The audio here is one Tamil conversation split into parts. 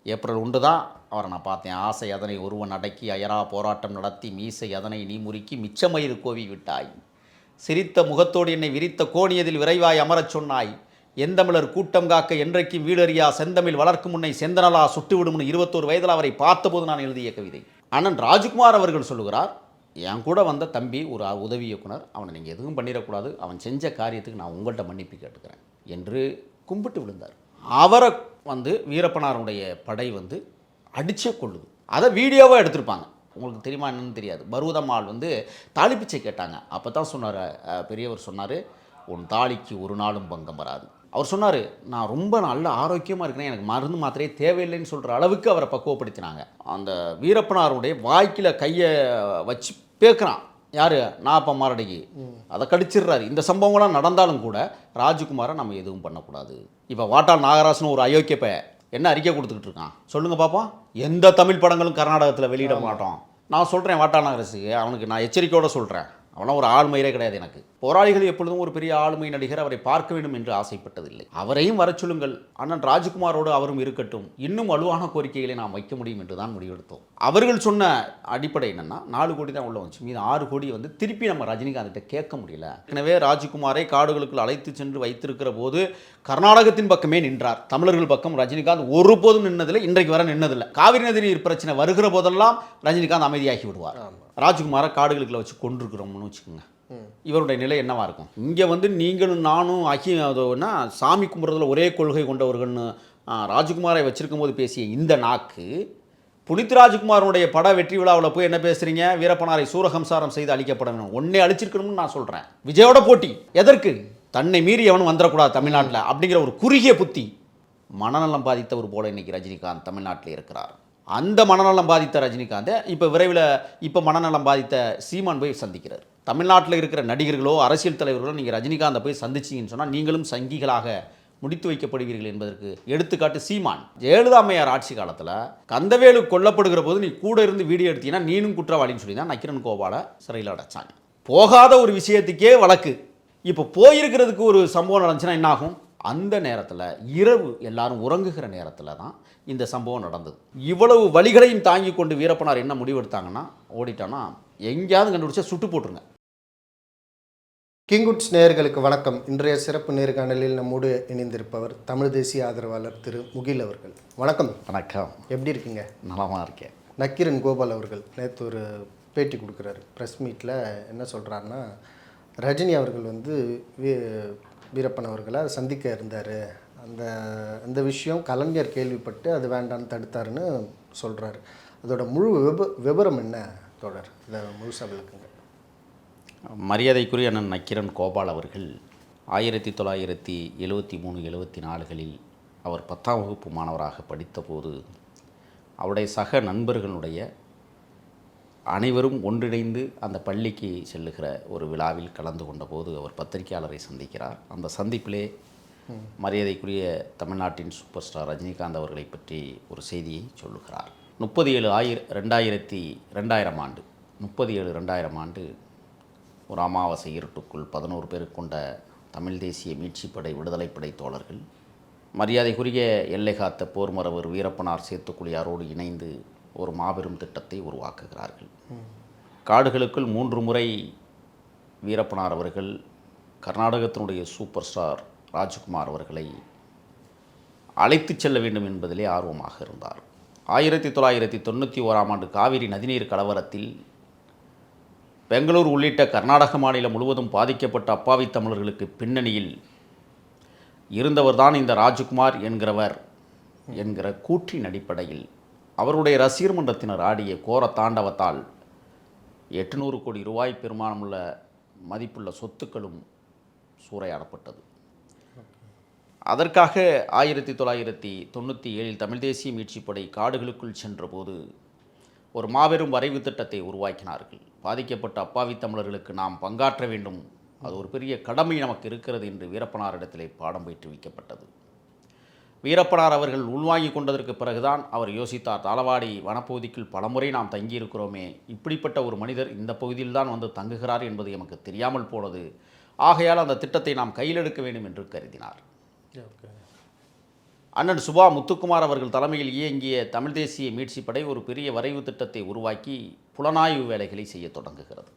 ஏப்ரல் 1 தான் அவரை நான் பார்த்தேன். ஆசை அதனை ஒருவன் அடக்கி அயரா போராட்டம் நடத்தி மீசை அதனை நீ முறுக்கி மிச்சமயிறு கோவி விட்டாய். சிரித்த முகத்தோடு என்னை விரித்த கோணியதில் விரைவாய் அமரச் சொன்னாய். எந்தமிழர் கூட்டம் காக்க என்றைக்கும் வீடறியா செந்தமிழ் வளர்க்கும் முன்னை செந்தனலா சுட்டுவிடும்னு 21 வயதில் அவரை பார்த்தபோது நான் எழுதிய கவிதை. அண்ணன் ராஜ்குமார் அவர்கள் சொல்லுகிறார், என் கூட வந்த தம்பி ஒரு உதவி இயக்குனர், அவனை நீங்கள் எதுவும் பண்ணிடக்கூடாது, அவன் செஞ்ச காரியத்துக்கு நான் உங்கள்கிட்ட மன்னிப்பு கேட்டுக்கிறேன் என்று கும்பிட்டு விழுந்தார். அவரை வீரப்பனாருடைய படை அடிச்சே கொள்ளுது. அதை வீடியோவாக எடுத்திருப்பாங்க. உங்களுக்கு தெரியுமா என்னன்னு தெரியாது. பருவதம்மாள் தாலிப்பிச்சை கேட்டாங்க. அப்போ தான் சொன்னார், பெரியவர் சொன்னார், உன் தாலிக்கு ஒரு நாளும் பங்கம் வராது. அவர் சொன்னார், நான் ரொம்ப நல்ல ஆரோக்கியமாக இருக்கிறேன், எனக்கு மருந்து மாத்திரையே தேவையில்லைன்னு சொல்கிற அளவுக்கு அவரை பக்குவப்படுத்தினாங்க. அந்த வீரப்பனாருடைய வாய்க்கில் கையை வச்சு பேக்குறான். யார்? நாப்ப மாரடைக்கு அதை கடிச்சிடுறாரு. இந்த சம்பவங்கள்லாம் நடந்தாலும் கூட ராஜ்குமாரை நம்ம எதுவும் பண்ணக்கூடாது. இப்போ வாட்டாள் நாகராசன் ஒரு அயோக்கியப்ப என்ன அறிக்கை கொடுத்துக்கிட்டு இருக்கான் சொல்லுங்கள் பார்ப்போம். எந்த தமிழ் படங்களும் கர்நாடகத்தில் வெளியிட மாட்டோம். நான் சொல்கிறேன், வாட்டாள் நாகராசுக்கு அவனுக்கு நான் எச்சரிக்கையோடு சொல்கிறேன், அவனா ஒரு ஆளுமையரே கிடையாது. எனக்கு போராளிகள் எப்பொழுதும் ஒரு பெரிய ஆளுமை நடிகர், அவரை பார்க்க வேண்டும் என்று ஆசைப்பட்டதில்லை. அவரையும் வர சொல்லுங்கள், அண்ணன் ராஜ்குமாரோடு அவரும் இருக்கட்டும், இன்னும் வலுவான கோரிக்கைகளை நாம் வைக்க முடியும் என்று தான் முடிவெடுத்தோம். அவர்கள் சொன்ன அடிப்படை என்னன்னா 4 கோடி தான் உள்ள வந்துச்சு, மீது 6 கோடி திருப்பி நம்ம ரஜினிகாந்த் கேட்க முடியல. எனவே ராஜ்குமாரை காடுகளுக்குள் அழைத்து சென்று வைத்திருக்கிற போது கர்நாடகத்தின் பக்கமே நின்றார். தமிழர்கள் பக்கம் ரஜினிகாந்த் ஒருபோதும் நின்னதில்லை, இன்றைக்கு வர நின்னதில்லை. காவிரி நதி நீர் பிரச்சனை வருகிற போதெல்லாம் ரஜினிகாந்த் அமைதியாகி விடுவார். ராஜ்குமாரை காடுகளுக்குள்ள வச்சு கொண்டிருக்கிறோம்னு வச்சுக்கோங்க, இவருடைய நிலை என்னவா இருக்கும்? இங்கே நீங்களும் நானும் அதோன்னா சாமி கும்பிட்றதுல ஒரே கொள்கை கொண்டவர்கள்னு ராஜ்குமாரை வச்சிருக்கும் போது பேசிய இந்த நாக்கு, புனித் ராஜ்குமாரனுடைய பட வெற்றி விழாவில் போய் என்ன பேசுகிறீங்க? வீரப்பனாரை சூரகம்சாரம் செய்து அழிக்கப்பட வேணும், ஒன்னே அழிச்சிருக்கணும்னு நான் சொல்கிறேன். விஜயோட போட்டி எதற்கு? தன்னை மீறி எவனும் வந்துடக்கூடாது தமிழ்நாட்டில் அப்படிங்கிற ஒரு குறுகிய புத்தி. மனநலம் பாதித்தவர் போல இன்னைக்கு ரஜினிகாந்த் தமிழ்நாட்டில் இருக்கிறார். அந்த மனநலம் பாதித்த ரஜினிகாந்தை இப்போ விரைவில் மனநலம் பாதித்த சீமான் போய் சந்திக்கிறார். தமிழ்நாட்டில் இருக்கிற நடிகர்களோ அரசியல் தலைவர்களோ நீங்கள் ரஜினிகாந்தை போய் சந்திச்சிங்கன்னு சொன்னால் நீங்களும் சங்கிகளாக முடித்து வைக்கப்படுவீர்கள் என்பதற்கு எடுத்துக்காட்டு சீமான். ஜெயலலிதா அம்மையார் ஆட்சி காலத்தில் கந்தவேலு கொல்லப்படுகிற போது நீ கூட இருந்து வீடியோ எடுத்தீங்கன்னா நீனும் குற்றவாளின்னு சொல்லி தான் நக்கிரன் கோபாலை சிறையில் அடைச்சாங்க. போகாத ஒரு விஷயத்துக்கே வழக்கு. இப்போ போயிருக்கிறதுக்கு ஒரு சம்பவம் நடந்துச்சுன்னா என்ன ஆகும்? அந்த நேரத்தில் இரவு எல்லாரும் உறங்குகிற நேரத்தில் தான் இந்த சம்பவம் நடந்தது. இவ்வளவு வழிகளையும் தாங்கி கொண்டு வீரப்பனார் என்ன முடிவெடுத்தாங்கன்னா, ஓடிட்டானா எங்கேயாவது கண்டுபிடிச்சா சுட்டு போட்டுருங்க. கிங்குட்ஸ் நேயர்களுக்கு வணக்கம். இன்றைய சிறப்பு நேர்காணலில் நம்மோடு இணைந்திருப்பவர் தமிழ் தேசிய ஆதரவாளர் திரு முகில் அவர்கள். வணக்கம். வணக்கம். எப்படி இருக்கீங்க? நலமாக இருக்கேன். நக்கீரன் கோபால் அவர்கள் நேற்று ஒரு பேட்டி கொடுக்குறாரு ப்ரெஸ் மீட்டில். என்ன சொல்கிறாருன்னா, ரஜினி அவர்கள் வீரப்பன் அவர்களை சந்திக்க இருந்தார், அந்த விஷயம் கலைஞர் கேள்விப்பட்டு அது வேண்டான்னு தடுத்தாருன்னு சொல்கிறாரு. அதோட முழு விபரம் என்ன தொடர்? இதை முழுசாக விளக்குங்க. மரியாதைக்குரிய அண்ணன் நக்கீரன் கோபால் அவர்கள் 1973-74களில் அவர் 10ஆம் வகுப்பு மாணவராக படித்தபோது அவருடைய சக நண்பர்களுடைய அனைவரும் ஒன்றிணைந்து அந்த பள்ளிக்கு செல்லுகிற ஒரு விழாவில் கலந்து கொண்டபோது அவர் பத்திரிகையாளரை சந்திக்கிறார். அந்த சந்திப்பிலே மரியாதைக்குரிய தமிழ்நாட்டின் சூப்பர் ஸ்டார் ரஜினிகாந்த் அவர்களை பற்றி ஒரு செய்தியை சொல்லுகிறார். 37/2000 ஆண்டு ஒரு அமாவாசை இருட்டுக்குள் 11 பேர் கொண்ட தமிழ் தேசிய மீட்சிப்படை விடுதலைப்படை தோழர்கள் மரியாதைக்குரிய எல்லை காத்த போர் மரவர் வீரப்பனார் சேத்துக்குழியாரோடு இணைந்து ஒரு மாபெரும் திட்டத்தை உருவாக்குகிறார்கள். காடுகளுக்குள் 3 முறை வீரப்பனார் அவர்கள் கர்நாடகத்தினுடைய சூப்பர் ஸ்டார் ராஜ்குமார் அவர்களை அழைத்து செல்ல வேண்டும் என்பதிலே ஆர்வமாக இருந்தார். 1991 காவிரி நதிநீர் கலவரத்தில் பெங்களூர் உள்ளிட்ட கர்நாடக மாநிலம் முழுவதும் பாதிக்கப்பட்ட அப்பாவி தமிழர்களுக்கு பின்னணியில் இருந்தவர்தான் இந்த ராஜ்குமார் என்கிறவர் என்கிற கூற்றின் அடிப்படையில் அவருடைய ரசிகர் மன்றத்தினர் ஆடிய கோர தாண்டவத்தால் 800 கோடி ரூபாய் பெருமானமுள்ள மதிப்புள்ள சொத்துக்களும் சூறையாடப்பட்டது. அதற்காக 1997 தமிழ் தேசிய மீட்சிப்படை காடுகளுக்குள் சென்றபோது ஒரு மாபெரும் வரைவு திட்டத்தை உருவாக்கினார்கள். பாதிக்கப்பட்ட அப்பாவி தமிழர்களுக்கு நாம் பங்காற்ற வேண்டும், அது ஒரு பெரிய கடமை நமக்கு இருக்கிறது என்று வீரப்பனாரிடத்திலே பாடம் பயிற்றுவிக்கப்பட்டது. வீரப்பனார் அவர்கள் உள்வாங்கி கொண்டதற்கு பிறகுதான் அவர் யோசித்தார், தாளவாடி வனப்பகுதிக்குள் பலமுறை நாம் தங்கியிருக்கிறோமே, இப்படிப்பட்ட ஒரு மனிதர் இந்த பகுதியில்தான் தங்குகிறார் என்பது எமக்கு தெரியாமல் போனது, ஆகையால் அந்த திட்டத்தை நாம் கையில் எடுக்க வேண்டும் என்று கருதினார். அண்ணன் சுபா முத்துக்குமார் அவர்கள் தலைமையில் இயங்கிய தமிழ் தேசிய மீட்சிப் படை ஒரு பெரிய வரைவு திட்டத்தை உருவாக்கி புலனாய்வு வேலைகளை செய்ய தொடங்குகிறது.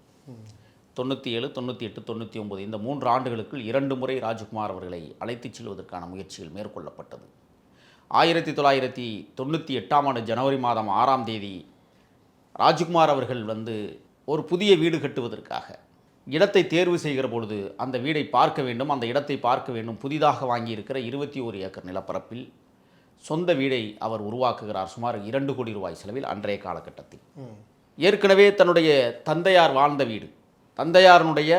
97, 98, 99 இந்த 3 ஆண்டுகளுக்குள் 2 முறை ராஜ்குமார் அவர்களை அழைத்துச் செல்வதற்கான முயற்சிகள் மேற்கொள்ளப்பட்டது. 1998ஆம் ஆண்டு ஜனவரி மாதம் 6ஆம் தேதி ராஜ்குமார் அவர்கள் ஒரு புதிய வீடு கட்டுவதற்காக இடத்தை தேர்வு செய்கிற பொழுது அந்த வீடை பார்க்க வேண்டும், அந்த இடத்தை பார்க்க வேண்டும். புதிதாக வாங்கியிருக்கிற 21 ஏக்கர் நிலப்பரப்பில் சொந்த வீடை அவர் உருவாக்குகிறார். சுமார் 2 கோடி ரூபாய் செலவில் அன்றைய காலகட்டத்தில். ஏற்கனவே தன்னுடைய தந்தையார் வாழ்ந்த வீடு, தந்தையாரனுடைய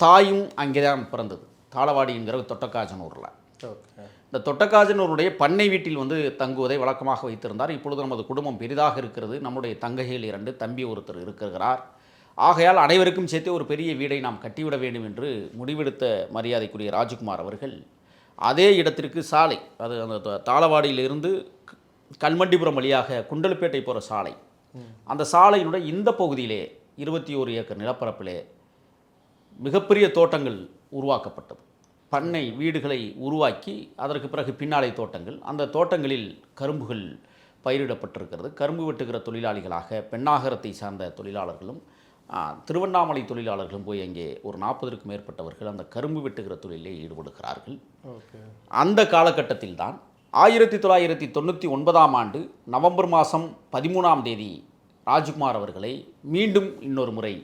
தாயும் அங்கே தான் பிறந்தது, தாளவாடி என்கிற தொட்டக்காஜனூரில். இந்த தொட்டக்காஜனூருடைய பண்ணை வீட்டில் தங்குவதை வழக்கமாக வைத்திருந்தார். இப்பொழுது நமது குடும்பம் பெரிதாக இருக்கிறது, நம்முடைய தங்கைகள் 2, தம்பி ஒருத்தர் இருக்கிறார். ஆகையால் அனைவருக்கும் சேர்த்து ஒரு பெரிய வீடை நாம் கட்டிவிட வேண்டும் என்று முடிவெடுத்த மரியாதைக்குரிய ராஜ்குமார் அவர்கள் அதே இடத்திற்கு சாலை, அது அந்த தாளவாடியிலிருந்து கல்மண்டிபுரம் வழியாக குண்டல்பேட்டை போகிற சாலை, அந்த சாலையினுடைய இந்த பகுதியிலே 21 ஏக்கர் நிலப்பரப்பிலே மிகப்பெரிய தோட்டங்கள் உருவாக்கப்பட்டது. பண்ணை வீடுகளை உருவாக்கி அதற்கு பிறகு பின்னாலை தோட்டங்கள், அந்த தோட்டங்களில் கரும்புகள் பயிரிடப்பட்டிருக்கிறது. கரும்பு வெட்டுகிற தொழிலாளிகளாக பெண்ணாகரத்தை சார்ந்த தொழிலாளர்களும் திருவண்ணாமலை தொழிலாளர்களும் போய் அங்கே ஒரு 40க்கும் மேற்பட்டவர்கள் அந்த கரும்பு வெட்டுகிற தொழிலில் ஈடுபடுகிறார்கள். அந்த காலகட்டத்தில் தான் 1999ஆம் ஆண்டு நவம்பர் மாதம் 13ஆம் தேதி ராஜ்குமார் அவர்களை மீண்டும் இன்னொரு முறை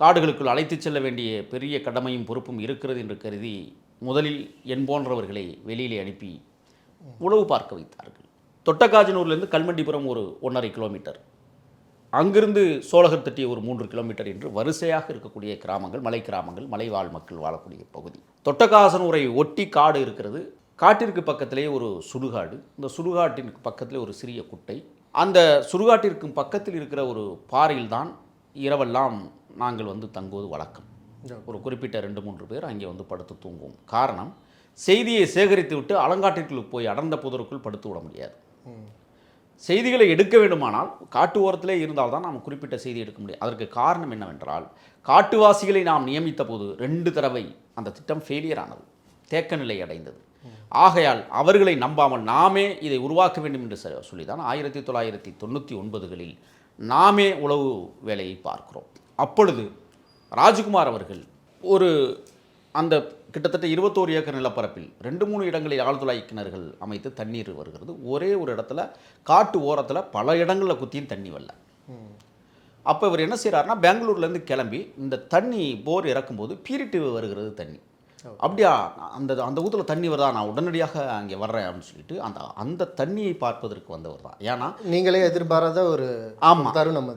காடுகளுக்குள் அழைத்துச் செல்ல வேண்டிய பெரிய கடமையும் பொறுப்பும் இருக்கிறது என்று கருதி முதலில் என் போன்றவர்களை வெளியிலே அனுப்பி உளவு பார்க்க வைத்தார்கள். தொட்டக்காஜனூர்லேருந்து கல்மண்டிபுரம் ஒரு 1.5 கிலோமீட்டர், அங்கிருந்து சோழகர்தட்டி ஒரு 3 கிலோமீட்டர் என்று வரிசையாக இருக்கக்கூடிய கிராமங்கள், மலை கிராமங்கள், மலைவாழ் மக்கள் வாழக்கூடிய பகுதி. தொட்டக்காசனூரை ஒட்டி காடு இருக்கிறது. காட்டிற்கு பக்கத்திலே ஒரு சுடுகாடு, இந்த சுடுகாட்டின் பக்கத்திலே ஒரு சிறிய குட்டை. அந்த சுடுகாட்டிற்கு பக்கத்தில் இருக்கிற ஒரு பாறையில் தான் இரவெல்லாம் நாங்கள் தங்குவது வழக்கம். ஒரு குறிப்பிட்ட 2-3 பேர் அங்கே படுத்து தூங்குவோம். காரணம், செய்தியை சேகரித்து விட்டு அலங்காட்டிற்குள் போய் அடர்ந்த புதருக்குள் படுத்து விட முடியாது. செய்திகளை எடுக்க வேண்டுமானால் காட்டு ஓரத்திலே இருந்தால்தான் நாம் குறிப்பிட்ட செய்தி எடுக்க முடியும். அதற்கு காரணம் என்னவென்றால், காட்டுவாசிகளை நாம் நியமித்த போது 2 தடவை அந்த திட்டம் ஃபெயிலியர் ஆனது, தேக்க நிலை அடைந்தது. ஆகையால் அவர்களை நம்பாமல் நாமே இதை உருவாக்க வேண்டும் என்று சொல்லிதான் 1999களில் நாமே உளவு வேலையை பார்க்கிறோம். அப்பொழுது ராஜ்குமார் அவர்கள் அந்த கிட்டத்தட்ட 21 ஏக்கர் நிலப்பரப்பில் 2-3 இடங்களில் ஆழ்துளை கிணறுகள் அமைத்து தண்ணீர் வருகிறது. ஒரே ஒரு இடத்துல காட்டு ஓரத்தில் பல இடங்களில் குத்தியும் தண்ணி வரல. அப்போ இவர் என்ன செய்கிறாருன்னா, பெங்களூர்லேருந்து கிளம்பி இந்த தண்ணி போர் இறக்கும்போது பீரிட்டு வருகிறது தண்ணி. அப்படியா, அந்த ஊத்தில் தண்ணி வருதா, நான் உடனடியாக அங்கே வர்றேன் அப்படின்னு சொல்லிட்டு அந்த தண்ணியை பார்ப்பதற்கு வந்தவர் தான். ஏன்னா நீங்களே எதிர்பாராத ஒரு தருணம்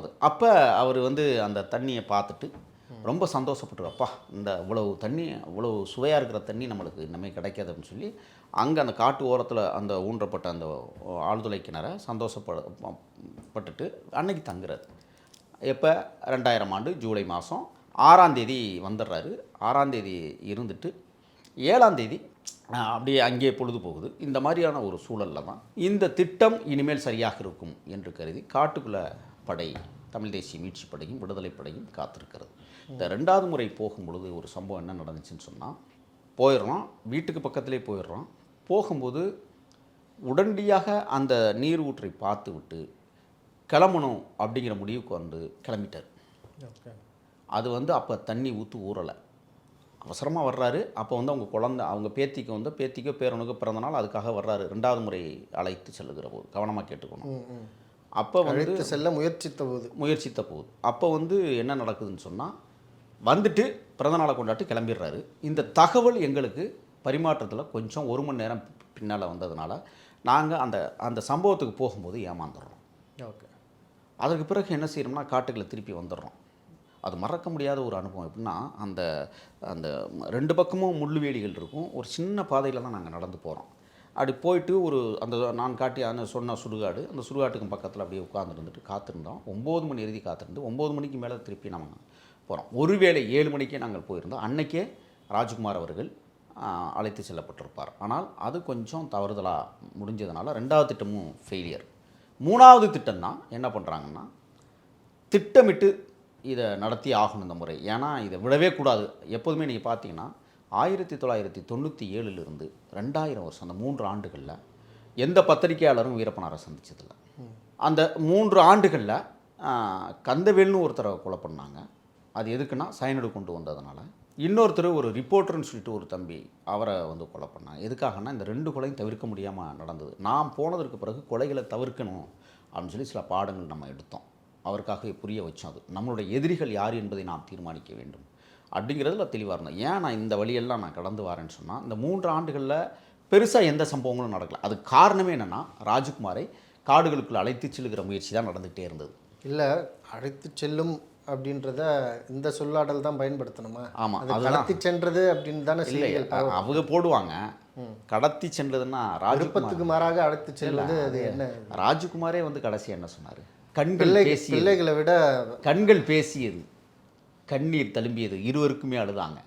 அது. அப்போ அவர் அந்த தண்ணியை பார்த்துட்டு ரொம்ப சந்தோஷப்பட்டுருப்பா, இந்த இவ்வளவு தண்ணி, இவ்வளவு சுவையாக இருக்கிற தண்ணி நம்மளுக்கு இன்னமே கிடைக்காது அப்படின்னு சொல்லி அங்கே அந்த காட்டு ஓரத்தில் அந்த ஊன்றப்பட்ட அந்த ஆழ்துளை கிணறை சந்தோஷப்பட்டுட்டு அன்னைக்கு தங்குறாரு. எப்போ 2000 ஆண்டு ஜூலை மாதம் 6ஆம் தேதி வந்துடுறாரு. 6ஆம் தேதி இருந்துட்டு 7ஆம் தேதி அப்படியே அங்கேயே பொழுது போகுது. இந்த மாதிரியான ஒரு சூழலில் தான் இந்த திட்டம் இனிமேல் சரியாக இருக்கும் என்று கருதி காட்டுக்குள்ளே படை, தமிழ் தேசிய மீட்சி படையும் விடுதலை படையும் காத்திருக்கிறது. இந்த 2வது முறை போகும்பொழுது ஒரு சம்பவம் என்ன நடந்துச்சுன்னு சொன்னால், போயிடுறோம், வீட்டுக்கு பக்கத்திலே போயிடுறோம். போகும்போது உடனடியாக அந்த நீர் ஊற்றை பார்த்து விட்டு கிளம்பணும் அப்படிங்கிற முடிவுக்கு கிளம்பிட்டார். அது அப்போ தண்ணி ஊறலை, அவசரமாக வர்றாரு. அப்போ அவங்க குழந்தை, அவங்க பேத்திக்கோ பேரனுக்கோ பிறந்தநாள், அதுக்காக வர்றாரு. 2வது முறை அழைத்து செல்லுகிற போது கவனமாக கேட்டுக்கணும். அப்போ செல்ல முயற்சித்த போது அப்போ என்ன நடக்குதுன்னு சொன்னால், வந்துட்டு பிறந்தநாளை கொண்டாட்டு கிளம்பிடுறாரு. இந்த தகவல் எங்களுக்கு பரிமாற்றத்தில் கொஞ்சம் 1 மணி நேரம் பின்னால் வந்ததுனால நாங்கள் அந்த சம்பவத்துக்கு போகும்போது ஏமாந்துடுறோம். அதற்கு பிறகு என்ன செய்யணும்னா, காட்டுக்குள்ளே திருப்பி வந்துடுறோம். அது மறக்க முடியாத ஒரு அனுபவம். எப்படின்னா, அந்த 2 பக்கமும் முள்ளுவேலிகள் இருக்கும். ஒரு சின்ன பாதையில் தான் நாங்கள் நடந்து போகிறோம். அப்படி போயிட்டு நான் காட்டி சொன்ன சுடுகாடு, அந்த சுடுகாட்டுக்கு பக்கத்தில் அப்படியே உட்காந்துருந்துட்டு காத்திருந்தோம். 9 மணி எழுதி காத்திருந்து 9 மணிக்கு மேலே திருப்பி நம்ம போகிறோம். ஒருவேளை 7 மணிக்கே நாங்கள் போயிருந்தோம். அன்னைக்கே ராஜ்குமார் அவர்கள் அழைத்து செல்லப்பட்டிருப்பார். ஆனால் அது கொஞ்சம் தவறுதலாக முடிஞ்சதுனால 2வது திட்டமும் ஃபெயிலியர். 3வது திட்டம் தான் என்ன பண்ணுறாங்கன்னா, திட்டமிட்டு இதை நடத்தி ஆகணும் இந்த முறை. ஏன்னா இதை விடவே கூடாது. எப்போதுமே நீங்கள் பார்த்தீங்கன்னா, 1997 2000 வருஷம் அந்த 3 ஆண்டுகளில் எந்த பத்திரிகையாளரும் வீரப்பனாரை சந்திச்சதில்லை. அந்த 3 ஆண்டுகளில் கந்தவேல்னு ஒருத்தரை கொலை பண்ணாங்க. அது எதுக்குன்னா சயனடு கொண்டு வந்ததுனால. இன்னொருத்தர் ஒரு ரிப்போர்ட்டர்னு சொல்லிட்டு ஒரு தம்பி அவரை வந்து கொலை பண்ணாங்க. எதுக்காகனா இந்த 2 கொலையும் தவிர்க்க முடியாமல் நடந்தது. நாம் போனதற்கு பிறகு கொலைகளை தவிர்க்கணும் அப்படின்னு சொல்லி சில பாடங்கள் நம்ம எடுத்தோம். அவருக்காக புரிய வச்சோம். அது நம்மளுடைய எதிரிகள் யார் என்பதை நாம் தீர்மானிக்க வேண்டும் அப்படிங்கிறதுல தெளிவாக இருந்தோம். ஏன் நான் இந்த வழியெல்லாம் நான் கடந்து வரேன்னு சொன்னால், இந்த 3 ஆண்டுகளில் பெருசாக எந்த சம்பவங்களும் நடக்கல. அதுக்கு காரணமே என்னென்னா, ராஜ்குமாரை காடுகளுக்குள் அழைத்து செல்லுகிற முயற்சி தான் நடந்துகிட்டே இருந்தது. இல்லை, அழைத்து செல்லும் அப்படின்றத இந்த சொல்லாடல் தான் பயன்படுத்தணுமா? ஆமாம், அது கடத்தி சென்றது அப்படின்னு தானே செய்திகள் அவங்க போடுவாங்க. கடத்தி சென்றதுன்னா விருப்பத்துக்கு மாறாக அழைத்து செல்வது அது என்ன? ராஜ்குமாரே வந்து கடைசி என்ன சொன்னார்? கண்கள் பேசிய பிள்ளைகளை விட கண்கள் பேசியது, கண்ணீர் தழும்பியது, இருவருக்குமே அழுதாங்க.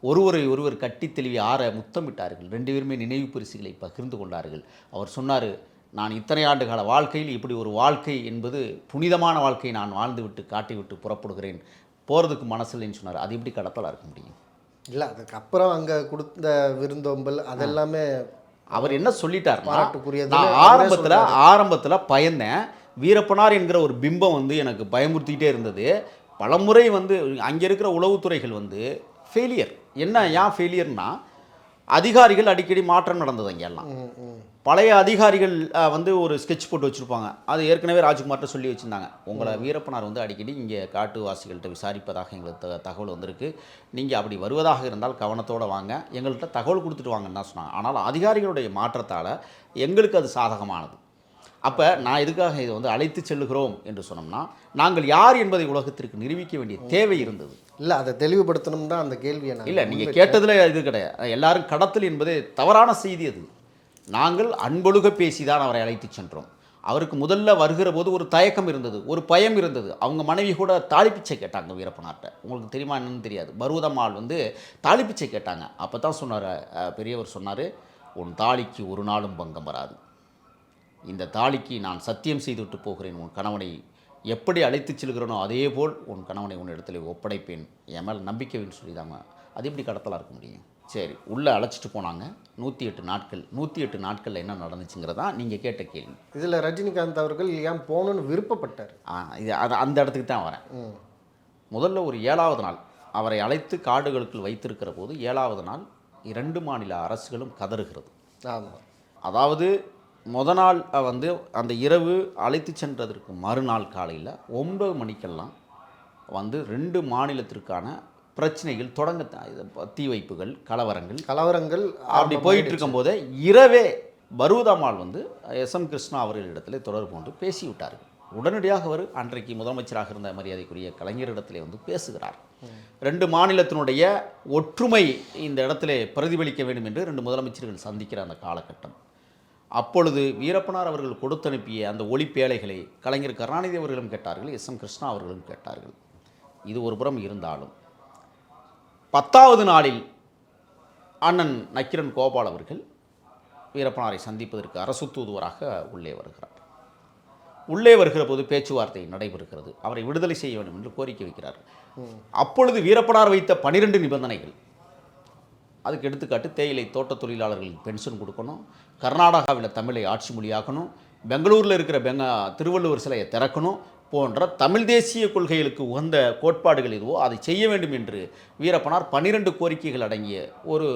ஒருவரை ஒருவர் கட்டி தெளிவி ஆற முத்தமிட்டார்கள். 2 பேருமே நினைவு பரிசுகளை பகிர்ந்து கொண்டார்கள். அவர் சொன்னார், நான் இத்தனை ஆண்டு கால வாழ்க்கையில் இப்படி ஒரு வாழ்க்கை என்பது புனிதமான வாழ்க்கை நான் வாழ்ந்துவிட்டு காட்டிவிட்டு புறப்படுகிறேன், போகிறதுக்கு மனசில்லைன்னு சொன்னார். அது எப்படி கடத்தலாக இருக்க முடியும்? இல்லை, அதுக்கப்புறம் அங்கே கொடுத்த விருந்தோம்பல் அதெல்லாமே அவர் என்ன சொல்லிட்டாருன்னா, பாராட்டுக்குரியது. நான் ஆரம்பத்தில் பயந்தேன். வீரப்பனார் என்கிற ஒரு பிம்பம் வந்து எனக்கு பயமுறுத்திக்கிட்டே இருந்தது. பலமுறை வந்து அங்கே இருக்கிற உளவுத்துறைகள் வந்து ஃபெயிலியர். என்ன ஏன் ஃபெயிலியர்னா, அதிகாரிகள் அடிக்கடி மாற்றம் நடந்தது. அங்கெல்லாம் பழைய அதிகாரிகள் வந்து ஒரு ஸ்கெட்ச் போட்டு வச்சுருப்பாங்க. அது ஏற்கனவே ராஜ்குமார்கிட்ட சொல்லி வச்சுருந்தாங்க, உங்களை வீரப்பனார் வந்து அடிக்கடி இங்கே காட்டுவாசிகள்கிட்ட விசாரிப்பதாக எங்களுக்கு தகவல் வந்திருக்கு, நீங்கள் அப்படி வருவதாக இருந்தால் கவனத்தோடு வாங்க, எங்கள்கிட்ட தகவல் கொடுத்துட்டு வாங்கன்னு தான் சொன்னாங்க. ஆனால் அதிகாரிகளுடைய மாற்றத்தால் எங்களுக்கு அது சாதகமானது. அப்போ நான் எதுக்காக இதை வந்து அழைத்து செல்லுகிறோம் என்று சொன்னோம்னா, நாங்கள் யார் என்பதை உலகத்திற்கு நிரூபிக்க வேண்டிய தேவை இருந்தது. இல்லை, அதை தெளிவுபடுத்தணும் தான் அந்த கேள்வியை. இல்லை, நீங்கள் கேட்டதில் இது கிடையாது. எல்லாரும் கடத்தல் என்பது தவறான செய்தி. அது நாங்கள் அன்பொழுக பேசி தான் அவரை அழைத்து சென்றோம். அவருக்கு முதல்ல வருகிற போது ஒரு தயக்கம் இருந்தது, ஒரு பயம் இருந்தது. அவங்க மனைவி கூட தாலிப்பிச்சை கேட்டாங்க வீரப்பனார்ட்ட. உங்களுக்கு தெரியுமா என்னன்னு தெரியாது. பருவதம்மாள் வந்து தாலிப்பிச்சை கேட்டாங்க. அப்போ தான் சொன்னார், பெரியவர் சொன்னார், உன் தாலிக்கு ஒரு நாளும் பங்கம் வராது. இந்த தாலிக்கு நான் சத்தியம் செய்துவிட்டு போகிறேன். உன் கணவனை எப்படி அழைத்து செல்கிறனோ அதே போல் உன் கணவனை உன் இடத்துல ஒப்படைப்பேன், என் மேலே நம்பிக்கைன்னு சொல்லிதாங்க. அது எப்படி கடத்தலாக இருக்க முடியும்? சரி, உள்ளே அழைச்சிட்டு போனாங்க. 108 நாட்கள். 108 நாட்களில் என்ன நடந்துச்சுங்கிறதா நீங்கள் கேட்ட கேள்வி. இதில் ரஜினிகாந்த் அவர்கள் ஏன் போகணுன்னு விருப்பப்பட்டார்? இது அந்த இடத்துக்கு தான் வரேன். முதல்ல ஒரு 7வது நாள் அவரை அழைத்து காடுகளுக்குள் வைத்திருக்கிற போது 7வது நாள் 2 மாநில அரசுகளும் கதறுகிறது. ஆமாம், அதாவது நாள் வந்து அந்த இரவு அழைத்து சென்றதற்கு மறுநாள் காலையில் 9 மணிக்கெல்லாம் வந்து 2 மாநிலத்திற்கான பிரச்சனைகள் தொடங்க, தீ வைப்புகள், கலவரங்கள் அப்படி போயிட்டு இருக்கும்போதே இரவே பருவதம்மாள் வந்து எஸ்.எம். கிருஷ்ணா அவர்களிடத்தில் தொடர்பு கொண்டு பேசிவிட்டார்கள். உடனடியாக அவர் அன்றைக்கு முதலமைச்சராக இருந்த மரியாதைக்குரிய கலைஞரிடத்திலே வந்து பேசுகிறார். 2 மாநிலத்தினுடைய ஒற்றுமை இந்த இடத்துல பிரதிபலிக்க வேண்டும் என்று 2 முதலமைச்சர்கள் சந்திக்கிற அந்த காலகட்டம். அப்பொழுது வீரப்பனார் அவர்கள் கொடுத்தனுப்பிய அந்த ஒளிப்பேழைகளை கலைஞர் கருணாநிதி அவர்களும் கேட்டார்கள், எஸ்.எம். கிருஷ்ணா அவர்களும் கேட்டார்கள். இது ஒரு புறம் இருந்தாலும் 10வது நாளில் அண்ணன் நக்கீரன் கோபால் அவர்கள் வீரப்பனாரை சந்திப்பதற்கு அரசு தூதுவராக உள்ளே வருகிறார். உள்ளே வருகிற போது பேச்சுவார்த்தை நடைபெறுகிறது. அவரை விடுதலை செய்ய வேண்டும் என்று கோரிக்கை வைக்கிறார். அப்பொழுது வீரப்பனார் வைத்த 12 நிபந்தனைகள். அதுக்கு எடுத்துக்காட்டு, தேயிலை தோட்ட தொழிலாளர்களுக்கு பென்ஷன் கொடுக்கணும், கர்நாடகாவில் தமிழை ஆட்சி மொழியாக்கணும், பெங்களூரில் இருக்கிற திருவள்ளுவர் சிலையை திறக்கணும் போன்ற தமிழ் தேசிய கொள்கைகளுக்கு உகந்த கோட்பாடுகள் எதுவோ அதை செய்ய வேண்டும் என்று வீரப்பனார் 12 கோரிக்கைகள் அடங்கிய ஒரு,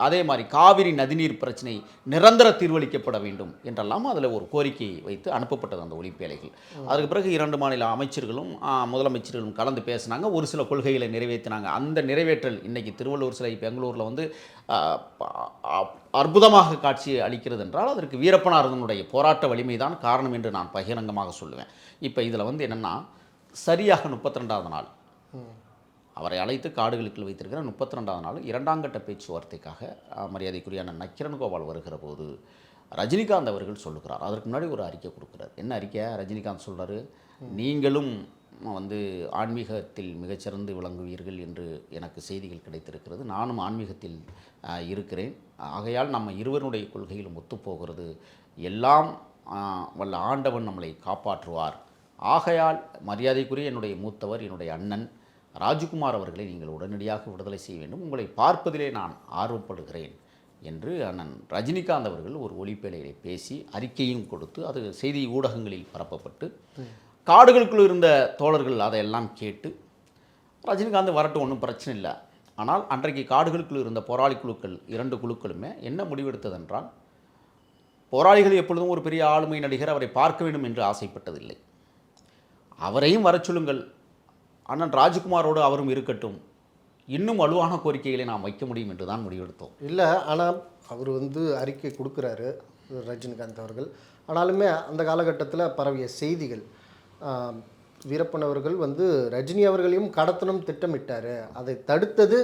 அதே மாதிரி காவிரி நதிநீர் பிரச்சனை நிரந்தர தீர்வளிக்கப்பட வேண்டும் என்றெல்லாம் அதில் ஒரு கோரிக்கை வைத்து அனுப்பப்பட்டது அந்த ஒளிப்பேழைகள். அதுக்கு பிறகு 2 மாநில அமைச்சர்களும் முதலமைச்சர்களும் கலந்து பேசினாங்க, ஒரு சில கொள்கைகளை நிறைவேற்றினாங்க. அந்த நிறைவேற்றல் இன்றைக்கி திருவள்ளுவர் சிலை பெங்களூரில் வந்து அற்புதமாக காட்சி அளிக்கிறது என்றால் அதற்கு வீரப்பனாரனுடைய போராட்ட வலிமை தான் காரணம் என்று நான் பகிரங்கமாக சொல்லுவேன். இப்போ இதில் வந்து என்னென்னா, சரியாக 32வது நாள் அவரை அழைத்து காடுகளுக்குள் வைத்திருக்கிற 32வது நாள் 2ஆம் கட்ட பேச்சுவார்த்தைக்காக மரியாதைக்குரிய நக்கீரன் கோபால் வருகிற போது ரஜினிகாந்த் அவர்கள் சொல்லுகிறார். அதற்கு முன்னாடி ஒரு அறிக்கை கொடுக்குறார். என்ன அறிக்கை? ரஜினிகாந்த் சொல்கிறாரு, நீங்களும் வந்து ஆன்மீகத்தில் மிகச்சிறந்து விளங்குவீர்கள் என்று எனக்கு செய்திகள் கிடைத்திருக்கிறது, நானும் ஆன்மீகத்தில் இருக்கிறேன், ஆகையால் நம்ம இருவருடைய கொள்கையிலும் ஒத்துப்போகிறது, எல்லாம் வல்ல ஆண்டவன் நம்மளை காப்பாற்றுவார், ஆகையால் மரியாதைக்குரிய என்னுடைய மூத்தவர், என்னுடைய அண்ணன், ராஜ்குமார் அவர்களை நீங்கள் உடனடியாக விடுதலை செய்ய வேண்டும், உங்களை பார்ப்பதிலே நான் ஆர்வப்படுகிறேன் என்று அண்ணன் ரஜினிகாந்த் அவர்கள் ஒரு ஒலிப்பேழையை பேசி அறிக்கையும் கொடுத்து அது செய்தி ஊடகங்களில் பரப்பப்பட்டு காடுகளுக்குள் இருந்த தோழர்கள் அதையெல்லாம் கேட்டு ரஜினிகாந்த் வரட்டும், ஒன்றும் பிரச்சனை இல்லை. ஆனால் அன்றைக்கு காடுகளுக்குள் இருந்த போராளி குழுக்கள் 2 குழுக்களுமே என்ன முடிவெடுத்ததென்றால், போராளிகள் எப்பொழுதும் ஒரு பெரிய ஆளுமை நடிகர், அவரை பார்க்க வேண்டும் என்று ஆசைப்பட்டதில்லை. அவரையும் வரச் சொல்லுங்கள், அண்ணன் ராஜ்குமாரோடு அவரும் இருக்கட்டும், இன்னும் வலுவான கோரிக்கைகளை நாம் வைக்க முடியும் என்று தான் முடிவெடுத்தோம். இல்லை, ஆனால் அவர் வந்து அறிக்கை கொடுக்குறாரு ரஜினிகாந்த் அவர்கள். ஆனாலுமே அந்த காலகட்டத்தில் பரவிய செய்திகள், வீரப்பன் அவர்கள் வந்து ரஜினி அவர்களையும் கடத்தணும் திட்டமிட்டார், அதை தடுத்தது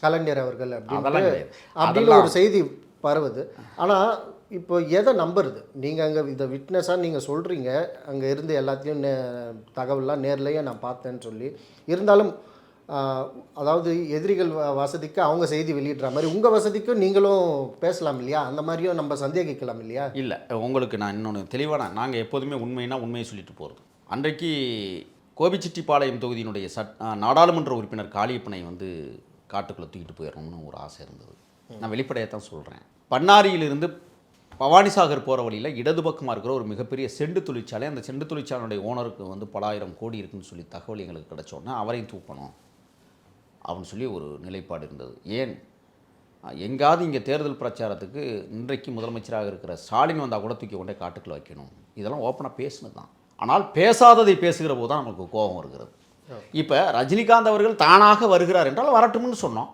கலைஞர் அவர்கள் அப்படின்னு ஒரு செய்தி பரவுது. ஆனால் இப்போ எதை நம்புறது? நீங்கள் அங்கே இதை விட்னஸாக நீங்கள் சொல்கிறீங்க, அங்கே இருந்து எல்லாத்தையும் தகவலாம் நேர்லையே நான் பார்த்தேன்னு சொல்லி, இருந்தாலும் அதாவது எதிரிகள் வசதிக்கு அவங்க செய்தி வெளியிடுற மாதிரி உங்கள் வசதிக்கும் நீங்களும் பேசலாம் இல்லையா? அந்த மாதிரியும் நம்ம சந்தேகிக்கலாம் இல்லையா? இல்லை, உங்களுக்கு நான் இன்னொன்று தெளிவான, நாங்கள் எப்போதுமே உண்மைனா உண்மையை சொல்லிட்டு போகிறது. அன்றைக்கு கோபிச்செட்டிப்பாளையம் தொகுதியினுடைய நாடாளுமன்ற உறுப்பினர் காளியப்பனை வந்து காட்டுக்குள்ளே தூக்கிட்டு போயிடணும்னு ஒரு ஆசை இருந்தது. நான் வெளிப்படையாக தான் சொல்கிறேன். பண்ணாரியிலிருந்து பவானிசாகர் போகிற வழியில் இடது பக்கமாக இருக்கிற ஒரு மிகப்பெரிய செண்டு தொழிற்சாலை, அந்த செண்டு தொழிற்சாலையுடைய ஓனருக்கு வந்து பல ஆயிரம் கோடி இருக்குன்னு சொல்லி தகவல் எங்களுக்கு கிடச்சோன்னா அவரையும் தூக்கணும் அப்படின்னு சொல்லி ஒரு நிலைப்பாடு இருந்தது. ஏன் எங்காவது இங்கே தேர்தல் பிரச்சாரத்துக்கு இன்றைக்கு முதலமைச்சராக இருக்கிற ஸ்டாலின் வந்தால் கூட தூக்கி கொண்டே காட்டுக்குள்ள வைக்கணும், இதெல்லாம் ஓப்பனாக பேசுனது தான். ஆனால் பேசாததை பேசுகிற போது தான் நமக்கு கோபம் வருகிறது. இப்போ ரஜினிகாந்த் அவர்கள் தானாக வருகிறார் என்றால் வரட்டும்னு சொன்னோம்.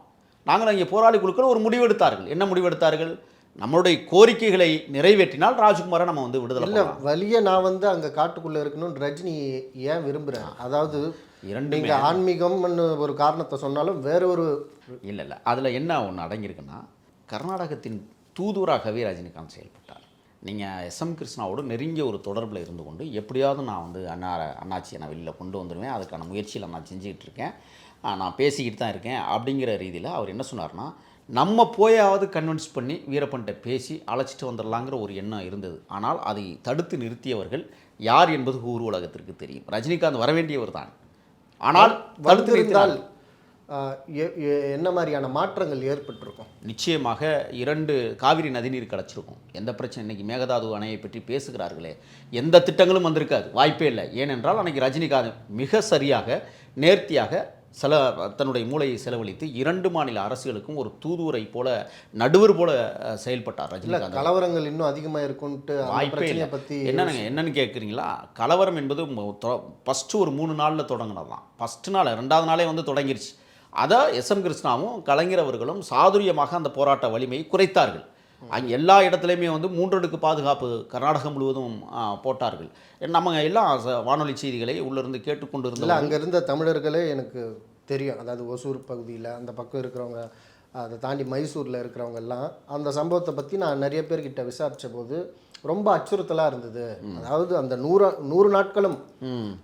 நாங்கள் இங்கே போராளி குழுக்கள் ஒரு முடிவெடுத்தார்கள். என்ன முடிவெடுத்தார்கள்? நம்மளுடைய கோரிக்கைகளை நிறைவேற்றினால் ராஜ்குமாரை நம்ம வந்து விடுதலை இல்லை, வழியை நான் வந்து அங்கே காட்டுக்குள்ளே இருக்கணும்னு ரஜினி ஏன் விரும்புகிறேன்? அதாவது நீங்கள் ஆன்மீகம்னு ஒரு காரணத்தை சொன்னாலும் வேற ஒரு இல்லை, அதில் என்ன ஒன்று அடங்கியிருக்குன்னா, கர்நாடகத்தின் தூதுவராகவே ரஜினிகாந்த் செயல்பட்டார். நீங்கள் எஸ்எம் கிருஷ்ணாவோடு நெருங்கிய ஒரு தொடர்பில் இருந்து கொண்டு எப்படியாவது நான் வந்து அண்ணாச்சியை நான் வெளியில் கொண்டு வந்துடுவேன், அதுக்கான முயற்சியில் நான் செஞ்சுக்கிட்டு இருக்கேன், நான் பேசிக்கிட்டு தான் இருக்கேன் அப்படிங்கிற ரீதியில் அவர் என்ன சொன்னார்னா, நம்ம போயாவது கன்வின்ஸ் பண்ணி வீரப்பன்கிட்ட பேசி அழைச்சிட்டு வந்துடலாங்கிற ஒரு எண்ணம் இருந்தது. ஆனால் அதை தடுத்து நிறுத்தியவர்கள் யார் என்பது ஊர் உலகத்திற்கு தெரியும். ரஜினிகாந்த் வரவேண்டியவர் தான், ஆனால் தடுத்து நிறுத்தினால் என்ன மாதிரியான மாற்றங்கள் ஏற்பட்டிருக்கும்? நிச்சயமாக 2 காவிரி நதிநீர் கிடச்சிருக்கும். எந்த பிரச்சனை? இன்றைக்கி மேகதாது அணையை பற்றி பேசுகிறார்களே, எந்த திட்டங்களும் வந்திருக்காது, வாய்ப்பே இல்லை. ஏனென்றால் அன்றைக்கி ரஜினிகாந்த் மிக சரியாக நேர்த்தியாக தன்னுடைய மூளையை செலவழித்து 2 மாநில அரசுகளுக்கும் ஒரு தூதுவரை போல, நடுவர் போல செயல்பட்டார் ரஜினிகாந்த். கலவரங்கள் இன்னும் அதிகமாக இருக்கும்ட்டு வாய்ப்பே இல்லை. என்னன்னு கேட்குறீங்களா? கலவரம் என்பது ஃபஸ்ட்டு ஒரு 3 நாளில் தொடங்கினதான். ஃபஸ்ட்டு நாள் 2வது நாளே வந்து தொடங்கிருச்சு. அதை எஸ்எம் கிருஷ்ணாவும் கலைஞர் அவர்களும் சாதுரியமாக அந்த போராட்ட வலிமையை குறைத்தார்கள். அங்கே எல்லா இடத்துலையுமே வந்து 3 அடுக்கு பாதுகாப்பு கர்நாடகம் முழுவதும் போட்டார்கள். நம்ம எல்லாம் வானொலி செய்திகளை உள்ளிருந்து கேட்டுக்கொண்டு இருந்தோம். அங்கே இருந்த தமிழர்களே எனக்கு தெரியும். அதாவது ஒசூர் பகுதியில் அந்த பக்கம் இருக்கிறவங்க, அதை தாண்டி மைசூரில் இருக்கிறவங்க எல்லாம் அந்த சம்பவத்தை பற்றி நான் நிறைய பேர்கிட்ட விசாரித்த போது ரொம்ப அச்சுறுத்தலாக இருந்தது. அதாவது அந்த 100 நாட்களும்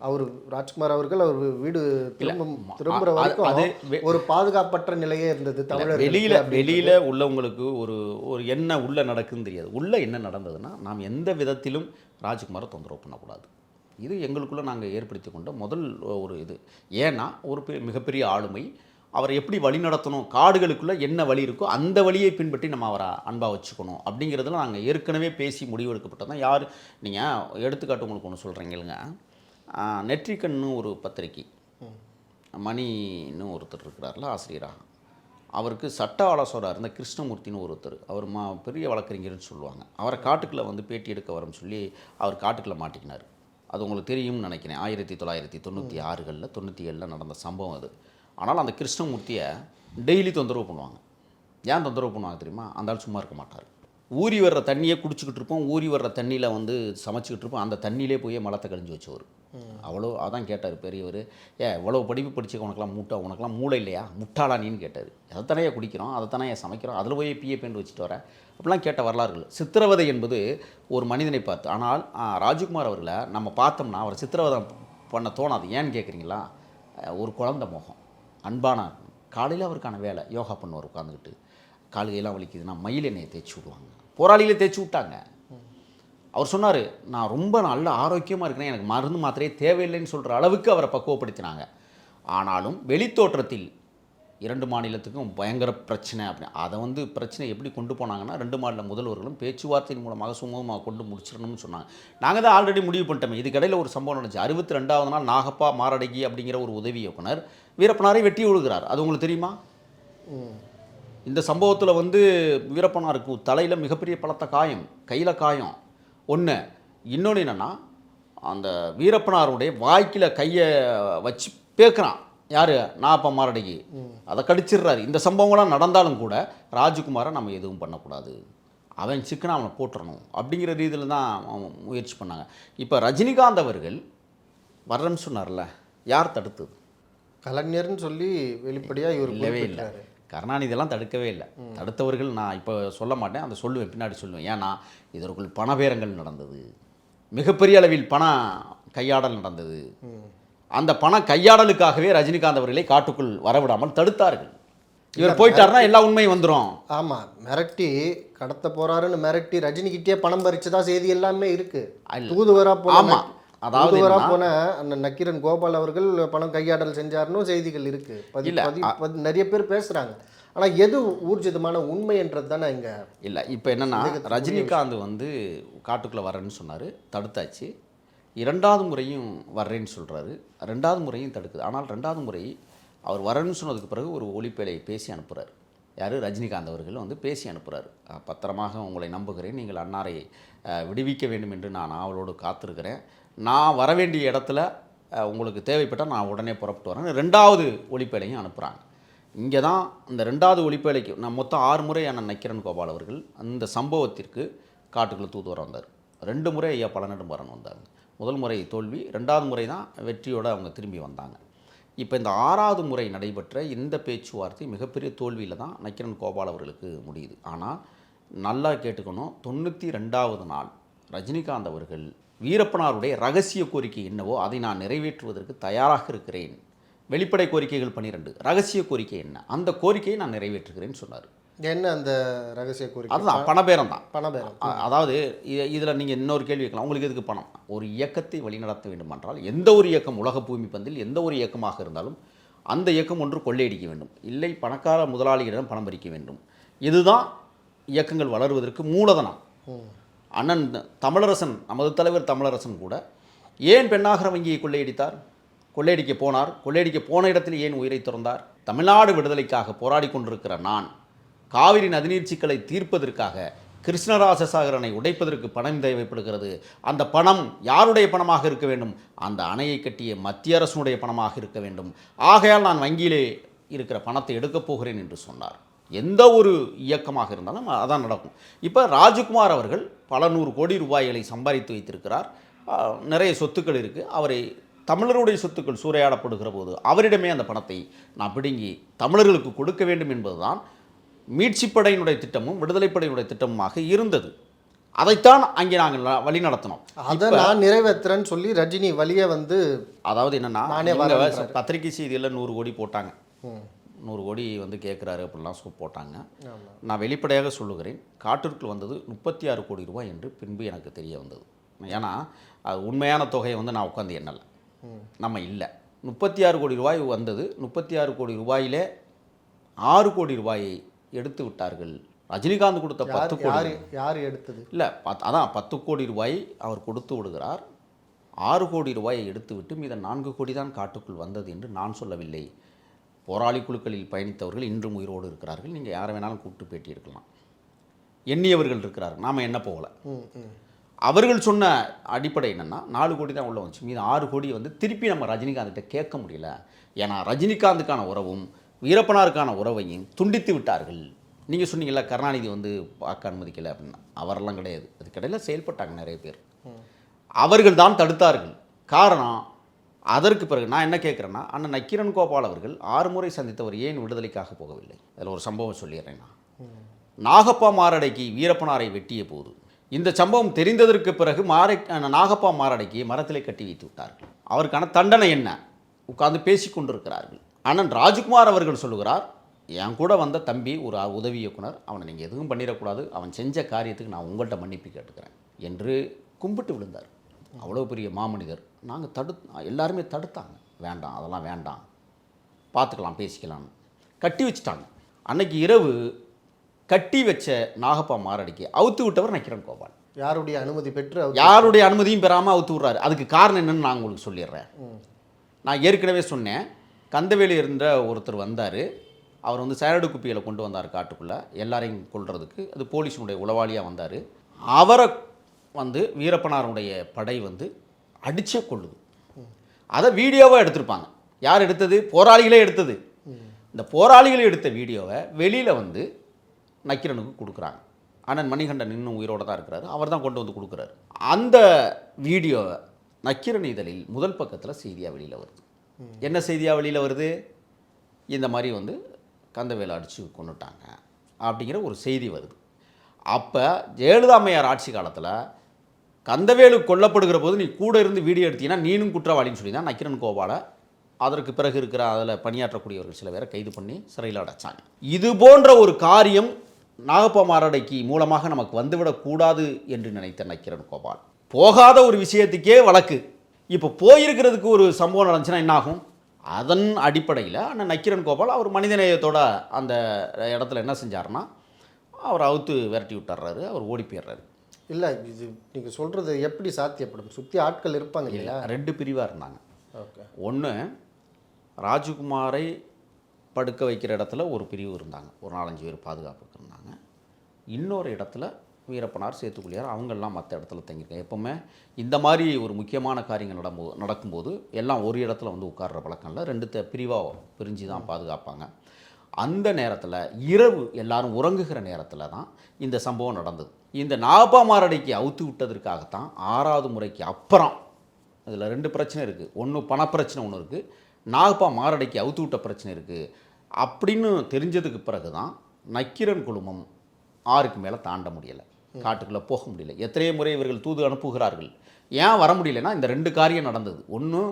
அவர் ராஜ்குமார் அவர்கள் அவர் வீடு திரும்புகிற வரைக்கும் ஒரு பாதுகாப்பற்ற நிலையே இருந்தது. தமிழர் வெளியில் உள்ளவங்களுக்கு ஒரு என்ன உள்ள நடக்குன்னு தெரியாது. உள்ள என்ன நடந்ததுன்னா, நாம் எந்த விதத்திலும் ராஜ்குமாரை தொந்தரவு பண்ணக்கூடாது. இது எங்களுக்குள்ளே நாங்கள் ஏற்படுத்தி கொண்ட முதல் ஒரு இது. ஏன்னா ஒரு மிகப்பெரிய ஆளுமை, அவரை எப்படி வழி நடத்தணும், காடுகளுக்குள்ளே என்ன வழி இருக்கோ அந்த வழியை பின்பற்றி நம்ம அவரை அன்பாக வச்சுக்கணும் அப்படிங்கிறதுல நாங்கள் ஏற்கனவே பேசி முடிவெடுக்கப்பட்டது தான். யார் நீங்கள் எடுத்துக்காட்டு உங்களுக்கு ஒன்று சொல்கிறீங்களுங்க, நெற்றிக்கண்ணு ஒரு பத்திரிக்கை, மணின்னு ஒருத்தர் இருக்கிறார்ல ஆசிரியராக, அவருக்கு சட்ட ஆலோசகராக இருந்த கிருஷ்ணமூர்த்தின்னு ஒருத்தர், அவர் பெரிய வழக்கறிஞர்னு சொல்லுவாங்க. அவரை காட்டுக்குள்ளே வந்து பேட்டி எடுக்க வரன்னு சொல்லி அவர் காட்டுக்குள்ளே மாட்டிக்கினார். அது உங்களுக்கு தெரியும்னு நினைக்கிறேன். 1996களில் 97ல் நடந்த சம்பவம் அது. ஆனால் அந்த கிருஷ்ணமூர்த்தியை டெய்லி தொந்தரவு பண்ணுவாங்க. ஏன் தொந்தரவு பண்ணுவாங்க தெரியுமா? அந்த ஆள் சும்மா இருக்க மாட்டார். ஊறி வர்ற தண்ணியை குடிச்சிக்கிட்டு இருப்போம், ஊறி வர்ற தண்ணியில் வந்து சமைச்சிக்கிட்டு இருப்போம், அந்த தண்ணியிலே போய் மலத்தை கழிஞ்சு வச்சவர். அவ்வளோ அதான் கேட்டார் பெரியவர், இவ்வளோ படிப்பு படிச்சு உனக்கெல்லாம் மூளை இல்லையா, முட்டாளா நீன்னு கேட்டார். அதைத்தானே குடிக்கிறோம், அதைத்தானே சமைக்கிறோம், அதில் போய் பிஏபேன்னு வச்சுட்டு வரேன் அப்படிலாம் கேட்ட வரலாறுகள். சித்திரவதை என்பது ஒரு மனிதனை பார்த்து. ஆனால் ராஜ்குமார் அவர்களை நம்ம பார்த்தோம்னா அவர் சித்திரவதை பண்ண தோணாது. ஏன்னு கேட்குறீங்களா? ஒரு குழந்தை முகம், அன்பான, காலையில் அவருக்கான வேலை யோகா பண்ணுவார் உட்காந்துக்கிட்டு, காலையெல்லாம் வலிக்குதுன்னா மயில் எண்ணெயை தேய்ச்சி விடுவாங்க. போராளியிலே தேய்ச்சி விட்டாங்க. அவர் சொன்னார், நான் ரொம்ப நல்ல ஆரோக்கியமாக இருக்கிறேன், எனக்கு மருந்து மாத்திரையே தேவையில்லைன்னு சொல்கிற அளவுக்கு அவரை பக்குவப்படுத்தினாங்க. ஆனாலும் வெளித்தோற்றத்தில் 2 மாநிலத்துக்கும் பயங்கர பிரச்சனை அப்படின்னு அதை வந்து பிரச்சனை எப்படி கொண்டு போனாங்கன்னா 2 மாநில முதல்வர்களும் பேச்சுவார்த்தையின் மூலமாக சுமூகமாக கொண்டு முடிச்சிடணும்னு சொன்னாங்க. நாங்கள் தான் ஆல்ரெடி முடிவு பண்ணிட்டோமே. இதுக்கடையில் ஒரு சம்பவம் நடந்துச்சு. 62வது நாள் நாகப்பா மாரடகி அப்படிங்கிற ஒரு உதவி இயக்குனர் வீரப்பனாரை வெட்டி விழுகிறார். அது உங்களுக்கு தெரியுமா? இந்த சம்பவத்தில் வந்து வீரப்பனாருக்கு தலையில் மிகப்பெரிய பலத்த காயம், கையில் காயம் ஒன்று. இன்னொன்று என்னென்னா அந்த வீரப்பனாருடைய வாய்க்கில் கையை வச்சு பேக்குறான். யார்? நாகப்பா மாரடகி. அதை கடிச்சிடுறாரு. இந்த சம்பவங்கள்லாம் நடந்தாலும் கூட ராஜ்குமாரை நம்ம எதுவும் பண்ணக்கூடாது, அவன் சிக்கனை அவனை போட்டுறணும் அப்படிங்கிற ரீதியில் தான் முயற்சி பண்ணாங்க. இப்போ ரஜினிகாந்த் அவர்கள் வர்றேன்னு சொன்னார்ல, யார் தடுத்தது? கலைஞர்னு சொல்லி வெளிப்படையாக இவர் இல்லவே இல்லை. கருணாநிதியெல்லாம் தடுக்கவே இல்லை. தடுத்தவர்கள் நான் இப்போ சொல்ல மாட்டேன், அதை சொல்லுவேன், பின்னாடி சொல்லுவேன். ஏன்னா இதற்குள் பணபேரங்கள் நடந்தது, மிகப்பெரிய அளவில் பண கையாடல் நடந்தது. அந்த பண கையாடலுக்காகவே ரஜினிகாந்த் அவர்களை காட்டுக்குள் வரவிடாமல் தடுத்தார்கள். இவர் போயிட்டாருன்னா எல்லா உண்மையும் வந்துடும். ஆமாம், மிரட்டி கடத்த போறாருன்னு மிரட்டி ரஜினிகிட்டே பணம் பறிச்சதா செய்தி எல்லாமே இருக்கு. தூதுவரா போன போன அந்த நக்கீரன் கோபால் அவர்கள் பணம் கையாடல் செஞ்சாருன்னு செய்திகள் இருக்கு. நிறைய பேர் பேசுறாங்க. ஆனால் எது ஊர்ஜிதமான உண்மைன்றது தானே இங்கே இல்லை. இப்போ என்னென்னா ரஜினிகாந்த் வந்து காட்டுக்குள்ளே வரேன்னு சொன்னார், தடுத்தாச்சு. 2வது முறையும் வர்றேன்னு சொல்கிறாரு, 2வது முறையும் தடுக்குது. ஆனால் 2வது முறை அவர் வரேன்னு சொன்னதுக்கு பிறகு ஒரு ஒலிப்பேழையை பேசி அனுப்புகிறார். யார்? ரஜினிகாந்த் அவர்கள் வந்து பேசி அனுப்புகிறார். பத்திரமாக உங்களை நம்புகிறேன், நீங்கள் அன்னாரை விடுவிக்க வேண்டும் என்று நான் அவளோடு காத்திருக்கிறேன், நான் வர வேண்டிய இடத்துல உங்களுக்கு தேவைப்பட்டால் நான் உடனே புறப்பட்டு வரேன். 2வது ஒலிப்பேழையும் அனுப்புகிறாங்க. இங்கே தான் இந்த 2வது ஒலிப்பேழைக்கு நான் மொத்தம் 6 முறை அண்ணன் நக்கீரன் கோபால் அவர்கள் அந்த சம்பவத்திற்கு காட்டுக்குள்ளே தூது வர வந்தார். 2 முறை ஐயா பழநெடுமாறன் வந்தாங்க. முதல் முறை தோல்வி, 2வது முறை தான் வெற்றியோடு அவங்க திரும்பி வந்தாங்க. இப்போ இந்த 6வது முறை நடைபெற்ற இந்த பேச்சுவார்த்தை மிகப்பெரிய தோல்வியில் தான் நக்கீரன் கோபால் அவர்களுக்கு முடியுது. ஆனால் நல்லா கேட்டுக்கணும், 92வது நாள் ரஜினிகாந்த் அவர்கள் வீரப்பனாருடைய ரகசிய கோரிக்கை என்னவோ அதை நான் நிறைவேற்றுவதற்கு தயாராக இருக்கிறேன். வெளிப்படை கோரிக்கைகள் 12, ரகசிய கோரிக்கை என்ன, அந்த கோரிக்கையை நான் நிறைவேற்றுகிறேன்னு சொன்னார். என்ன அந்த ரகசிய கோரிக்கை? அதுதான் பணபேரம் தான். பணபேரம். அதாவது இதில் நீங்கள் இன்னொரு கேள்வி கேட்கலாம், உங்களுக்கு எதுக்கு பணம்? ஒரு இயக்கத்தை வழிநடத்த வேண்டுமென்றால் எந்த ஒரு இயக்கம், உலக பூமி பந்தில் எந்த ஒரு இயக்கமாக இருந்தாலும் அந்த இயக்கம் ஒன்று கொள்ளையடிக்க வேண்டும், இல்லை பணக்கார முதலாளிகளிடம் பணம் பறிக்க வேண்டும். இதுதான் இயக்கங்கள் வளருவதற்கு மூலதனம். அண்ணன் தமிழரசன், நமது தலைவர் தமிழரசன் கூட ஏன் பெண்ணாகர வங்கியை கொள்ளையடித்தார்? கொள்ளையடிக்க போனார். கொள்ளையடிக்க போன இடத்தில் ஏன் உயிரை துறந்தார்? தமிழ்நாடு விடுதலைக்காக போராடி கொண்டிருக்கிற நான் காவிரி நதிநீர் சிக்கலை தீர்ப்பதற்காக கிருஷ்ணராஜசாகரனை உடைப்பதற்கு பணம் தேவைப்படுகிறது. அந்த பணம் யாருடைய பணமாக இருக்க வேண்டும்? அந்த அணையை கட்டிய மத்திய அரசுடைய பணமாக இருக்க வேண்டும். ஆகையால் நான் வங்கியிலே இருக்கிற பணத்தை எடுக்கப் போகிறேன் என்று சொன்னார். எந்த ஒரு இயக்கமாக இருந்தாலும் அதான் நடக்கும். இப்போ ராஜ்குமார் அவர்கள் பல 100 கோடி ரூபாய்களை சம்பாதித்து வைத்திருக்கிறார், நிறைய சொத்துக்கள் இருக்குது. அவரை தமிழருடைய சொத்துக்கள் சூறையாடப்படுகிற போது அவரிடமே அந்த பணத்தை நான் பிடுங்கி தமிழர்களுக்கு கொடுக்க வேண்டும் என்பதுதான் மீட்சிப்படையினுடைய திட்டமும் விடுதலைப்படையினுடைய திட்டமுமாக இருந்தது. அதைத்தான் அங்கே நாங்கள் வழி நடத்தினோம். அதை நான் நிறைவேற்றுறேன்னு சொல்லி ரஜினி வழியை வந்து, அதாவது என்னென்னா பத்திரிகை செய்தியில் 100 கோடி போட்டாங்க, 100 கோடி வந்து கேட்குறாரு அப்படிலாம் போட்டாங்க. நான் வெளிப்படையாக சொல்லுகிறேன், காட்டிற்குள் வந்தது 36 கோடி ரூபாய் என்று பின்பு எனக்கு தெரிய வந்தது. ஏன்னா அது உண்மையான தொகையை வந்து நான் உட்காந்து எண்ணலை, நம்ம இல்லை. 36 கோடி ரூபாய் வந்தது. 36 கோடி ரூபாயிலே 6 கோடி ரூபாயை எடுத்து விட்டார்கள். ரஜினிகாந்த் கொடுத்த 10 கோடி யார் எடுத்தது? இல்லை, அதான் 10 கோடி ரூபாய் அவர் கொடுத்து விடுகிறார். 6 கோடி ரூபாயை எடுத்து விட்டு மீத 4 கோடி தான் காட்டுக்குள் வந்தது என்று நான் சொல்லவில்லை. போராளி குழுக்களில் பயணித்தவர்கள் இன்றும் உயிரோடு இருக்கிறார்கள். நீங்கள் யாரை வேணாலும் கூப்பிட்டு பேட்டி எடுக்கலாம். எண்ணியவர்கள் இருக்கிறார்கள், நாம் என்ன போகலை. அவர்கள் சொன்ன அடிப்படை என்னென்னா 4 கோடி தான் உள்ள வந்துச்சு, மீது 6 கோடி வந்து திருப்பி நம்ம ரஜினிகாந்த்கிட்ட கேட்க முடியல. ஏன்னா ரஜினிகாந்துக்கான உறவும் வீரப்பனாருக்கான உறவையும் துண்டித்து விட்டார்கள். நீங்கள் சொன்னீங்களா கருணாநிதி வந்து பார்க்க அனுமதிக்கலை அப்படின்னா, அவரெல்லாம் கிடையாது. அதுக்கிடையில் செயல்பட்டாங்க நிறைய பேர், அவர்கள் தான் தடுத்தார்கள். காரணம், அதற்கு பிறகு நான் என்ன கேட்குறேன்னா, அண்ணன் நக்கீரன் கோபால் அவர்கள் 6 முறை சந்தித்தவர் ஏன் விடுதலைக்காக போகவில்லை? அதில் ஒரு சம்பவம் சொல்லிடுறேன். நாகப்பா மாரடைக்கு வீரப்பனாரை வெட்டிய போது இந்த சம்பவம் தெரிந்ததற்கு பிறகு நாகப்பா மாரடைக்கு மரத்திலே கட்டி வைத்து விட்டார்கள். அவருக்கான தண்டனை என்ன? உட்கார்ந்து பேசி கொண்டிருக்கிறார்கள். அண்ணன் ராஜ்குமார் அவர்கள் சொல்லுகிறார், என் கூட வந்த தம்பி ஒரு உதவி இயக்குனர், அவனை நீங்கள் எதுவும் பண்ணிடக்கூடாது, அவன் செஞ்ச காரியத்துக்கு நான் உங்கள்கிட்ட மன்னிப்பு கேட்டுக்கிறேன் என்று கும்பிட்டு விழுந்தார். அவ்வளோ பெரிய மாமனிதர். நாங்கள் எல்லாருமே தடுத்தாங்க, வேண்டாம் அதெல்லாம் வேண்டாம், பார்த்துக்கலாம் பேசிக்கலாம்னு கட்டி வச்சுட்டாங்க. அன்னைக்கு இரவு கட்டி வச்ச நாகப்பா மாரடிக்கு அவுத்து விட்டவர் நக்கீரன் கோபால். யாருடைய அனுமதி பெற்று யாருடைய அனுமதியும் பெறாமல் அவுத்து விட்றாரு. அதுக்கு காரணம் என்னன்னு நான் உங்களுக்கு சொல்லிடுறேன். நான் ஏற்கனவே சொன்னேன், கந்தவேலு இருந்த ஒருத்தர் வந்தார். அவர் வந்து சேரடு குப்பியில் கொண்டு வந்தார் காட்டுக்குள்ளே எல்லாரையும் கொல்றதுக்கு. அது போலீஸினுடைய உளவாளியாக வந்தார். அவரை வந்து வீரப்பனாருடைய படை வந்து அடிச்சே கொள்ளுது. அதை வீடியோவாக எடுத்திருப்பாங்க. யார் எடுத்தது? போராளிகளே எடுத்தது. இந்த போராளிகளே எடுத்த வீடியோவை வெளியில் வந்து நக்கீரனுக்கு கொடுக்குறாங்க. அண்ணன் மணிகண்டன் இன்னும் உயிரோடு தான் இருக்கிறாரு. அவர் தான் கொண்டு வந்து கொடுக்குறாரு. அந்த வீடியோவை நக்கீரன் இதழில் முதல் பக்கத்தில் செய்தியாக வெளியில் வருது. என்ன செய்தியாக வெளியில் வருது? இந்த மாதிரி வந்து கந்தவேலு அடித்து கொண்டுட்டாங்க அப்படிங்கிற ஒரு செய்தி வருது. அப்போ ஜெயலலிதா அம்மையார் ஆட்சி காலத்தில் கந்தவேலு கொல்லப்படுகிற போது நீ கூட இருந்து வீடியோ எடுத்தீங்கன்னா நீனும் குற்றவாளின்னு சொல்லி தான் நக்கீரன் கோபாலை அதற்கு பிறகு இருக்கிற அதில் பணியாற்றக்கூடியவர்கள் சில பேரை கைது பண்ணி சிறையில் அடைச்சாங்க. இது போன்ற ஒரு காரியம் நாகப்பா மாரடைக்கு மூலமாக நமக்கு வந்துவிடக்கூடாது என்று நினைத்த நக்கீரன் கோபால் போகாத ஒரு விஷயத்துக்கே வழக்கு. இப்போ போயிருக்கிறதுக்கு ஒரு சம்பவம் நடந்துச்சுன்னா என்னாகும்? அதன் அடிப்படையில் அண்ணன் நக்கீரன் கோபால் அவர் மனிதநேயத்தோட அந்த இடத்துல என்ன செஞ்சார்னா அவர் அவுத்து விரட்டி விட்டுறாரு. அவர் ஓடி போயிடுறாரு. இல்லை, இது நீங்கள் சொல்கிறது எப்படி சாத்தியப்படும்? சுற்றி ஆட்கள் இருப்பாங்க இல்லையா? 2 பிரிவாக இருந்தாங்க. ஓகே. ஒன்று, ராஜகுமாரை படுக்க வைக்கிற இடத்துல ஒரு பிரிவு இருந்தாங்க, ஒரு 4-5 பேர் பாதுகாப்புக்கு இருந்தாங்க. இன்னொரு இடத்துல வீரப்பனார், சேத்துக்குழியார் அவங்கெல்லாம் மற்ற இடத்துல தங்கியிருக்காங்க. எப்போவுமே இந்த மாதிரி ஒரு முக்கியமான காரியங்கள் நடக்கும்போது எல்லாம் ஒரு இடத்துல வந்து உட்கார்ற பழக்கம் இல்லை. 2 பிரிவாக பிரிஞ்சு தான் பாதுகாப்பாங்க. அந்த நேரத்தில் இரவு எல்லாரும் உறங்குகிற நேரத்தில் தான் இந்த சம்பவம் நடந்தது. இந்த நாகப்பா மாரடைக்கு அவுத்து விட்டதற்காகத்தான் 6வது முறைக்கு அப்புறம் அதில் 2 பிரச்சனை இருக்குது. ஒன்று பணப்பிரச்சனை, ஒன்று இருக்குது நாகப்பா மாரடைக்கு அவுத்து விட்ட பிரச்சனை இருக்குது. அப்படின்னு தெரிஞ்சதுக்கு பிறகு தான் நக்கீரன் குழுமம் 6க்கு மேலே தாண்ட முடியலை, காட்டுக்குள்ளே போக முடியல. எத்தனையோ முறை இவர்கள் தூது அனுப்புகிறார்கள். ஏன் வர முடியலைன்னா இந்த 2 காரியம் நடந்தது. ஒன்று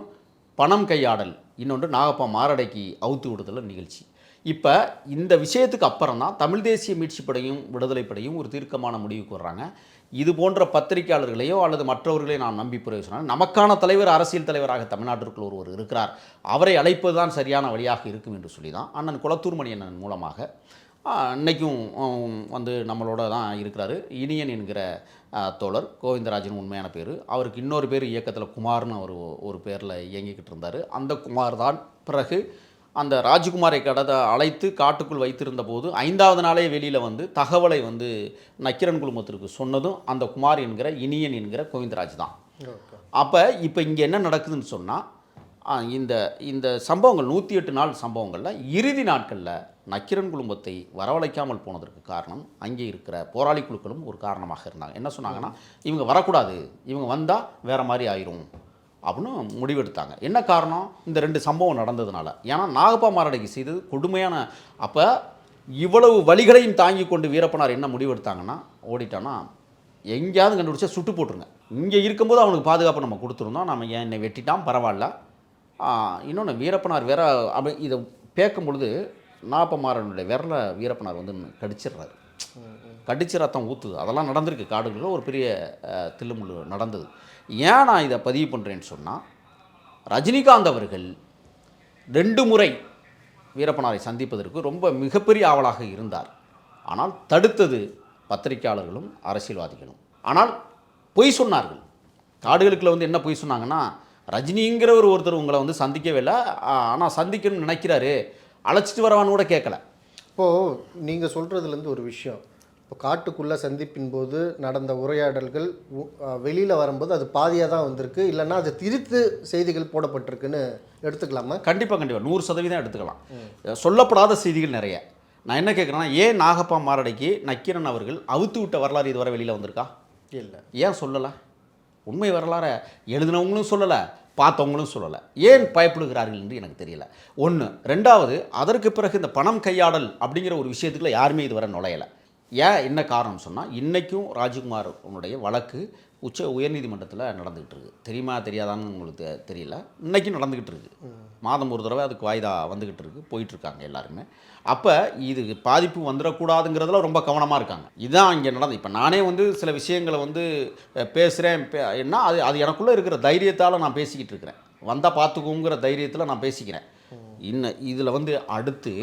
பணம் கையாடல், இன்னொன்று நாகப்பா மாரடைக்கு அவுத்து விடுதல் நிகழ்ச்சி. இப்போ இந்த விஷயத்துக்கு அப்புறம் தான் தமிழ் தேசிய மீட்சி படையும் விடுதலை படையும் ஒரு தீர்க்கமான முடிவுக்கு வர்றாங்க. இது போன்ற பத்திரிகையாளர்களையோ அல்லது மற்றவர்களையோ நாம் நம்பி பிரயோஜனம், நமக்கான தலைவர், அரசியல் தலைவராக தமிழ்நாட்டிற்குள் ஒருவர் இருக்கிறார், அவரை அழைப்பது தான் சரியான வழியாக இருக்கும் என்று சொல்லி தான் அண்ணன் குளத்தூர் மணி அண்ணன் மூலமாக இன்றைக்கும் வந்து நம்மளோட தான் இருக்கிறாரு இனியன் என்கிற தோழர். கோவிந்தராஜன் உண்மையான பேர். அவருக்கு இன்னொரு பேர் இயக்கத்தில் குமார்னு அவர் ஒரு பேரில் இயங்கிக்கிட்டு இருந்தார். அந்த குமார் தான் பிறகு அந்த ராஜகுமாரை அழைத்து காட்டுக்குள் வைத்திருந்த போது 5வது நாளே வெளியில் வந்து தகவலை வந்து நக்கீரன் குழுமத்திற்கு சொன்னதும் அந்த குமார் என்கிற இனியன் என்கிற கோவிந்தராஜ் தான். அப்போ இப்போ இங்கே என்ன நடக்குதுன்னு சொன்னால் இந்த சம்பவங்கள் 108 நாள் சம்பவங்களில் இறுதி நாட்களில் நக்கீரன் குழுமத்தை வரவழைக்காமல் போனதற்கு காரணம் அங்கே இருக்கிற போராளி குழுக்களும் ஒரு காரணமாக இருந்தாங்க. என்ன சொன்னாங்கன்னா, இவங்க வரக்கூடாது, இவங்க வந்தால் வேறு மாதிரி ஆயிரும் அப்படின்னு முடிவெடுத்தாங்க. என்ன காரணம்? இந்த 2 சம்பவம் நடந்ததுனால. ஏன்னா நாகப்பா மாரடைக்கு செய்தது கொடுமையான. அப்போ இவ்வளவு வழிகளையும் தாங்கி கொண்டு வீரப்பனார் என்ன முடிவெடுத்தாங்கன்னா, ஓடிட்டான்னா எங்கேயாவது கண்டுபிடிச்சா சுட்டு போட்டுருங்க, இங்கே இருக்கும்போது அவனுக்கு பாதுகாப்பு நம்ம கொடுத்துருந்தோம், நம்ம ஏன் என்னை வெட்டிட்டான் பரவாயில்ல. இன்னொன்று வீரப்பனார் வேற அப்படி இதை பேக்கும் பொழுது நாகப்பா மாரனுடைய விரல வீரப்பனார் வந்து கடிச்சிடுறாரு. கடிச்சு ரத்தம் ஊற்றுது. அதெல்லாம் நடந்திருக்கு காடுகளில். ஒரு பெரிய தில்லுமுள்ளு நடந்தது. ஏன் நான் இதை பதிவு பண்ணுறேன்னு சொன்னால், ரஜினிகாந்த் அவர்கள் 2 முறை வீரப்பனாரை சந்திப்பதற்கு ரொம்ப மிகப்பெரிய ஆவலாக இருந்தார். ஆனால் தடுத்தது பத்திரிகையாளர்களும் அரசியல்வாதிகளும். ஆனால் பொய் சொன்னார்கள். காடுகளுக்குள்ள வந்து என்ன பொய் சொன்னாங்கன்னா, ரஜினிங்கிற ஒருத்தர் உங்களை வந்து சந்திக்கவே இல்லை, ஆனால் சந்திக்கணும்னு நினைக்கிறாரு, அழைச்சிட்டு வரவான்னு கூட கேட்கல. இப்போது நீங்கள் சொல்கிறதுலேருந்து ஒரு விஷயம், இப்போ காட்டுக்குள்ளே சந்திப்பின் போது நடந்த உரையாடல்கள் வெளியில் வரும்போது அது பாதியாக தான் வந்திருக்கு, இல்லைன்னா அது திரித்து செய்திகள் போடப்பட்டிருக்குன்னு எடுத்துக்கலாமா? கண்டிப்பாக 100% எடுத்துக்கலாம். சொல்லப்படாத செய்திகள் நிறைய. நான் என்ன கேட்குறேன்னா, ஏன் நாகப்பா மாரடைக்கு நக்கீரன் அவர்கள் அவுத்து விட்ட வரலாறு இதுவரை வெளியில் வந்திருக்கா? இல்லை. ஏன் சொல்லலை? உண்மை வரலாறை எழுதினவங்களும் சொல்லலை, பார்த்தவங்களும் சொல்லலை. ஏன் பயப்படுகிறார்கள் என்று எனக்கு தெரியல. 1. 2வது, அதற்கு பிறகு இந்த பணம் கையாடல் அப்படிங்கிற ஒரு விஷயத்துக்குள்ள யாருமே இதுவரை நுழையலை. ஏன், என்ன காரணம் சொன்னால், இன்றைக்கும் ராஜகுமார் உன்னுடைய வழக்கு உயர்நீதிமன்றத்தில் நடந்துக்கிட்டு இருக்குது. தெரியுமா தெரியாதான்னு உங்களுக்கு தெரியல. இன்றைக்கும் நடந்துக்கிட்டு இருக்குது. மாதம் ஒரு தடவை அதுக்கு வாய்தா வந்துக்கிட்டு இருக்குது, போயிட்டுருக்காங்க எல்லாருமே. அப்போ இது பாதிப்பு வந்துடக்கூடாதுங்கிறதுல ரொம்ப கவனமாக இருக்காங்க. இதுதான் இங்கே நடந்து. இப்போ நானே வந்து சில விஷயங்களை வந்து பேசுகிறேன் என்ன, அது எனக்குள்ளே இருக்கிற தைரியத்தால் நான் பேசிக்கிட்டு இருக்கிறேன். வந்தால் பார்த்துக்கோங்கிற தைரியத்தில் நான் பேசிக்கிறேன். இன்னும் இதில் வந்து அடுத்து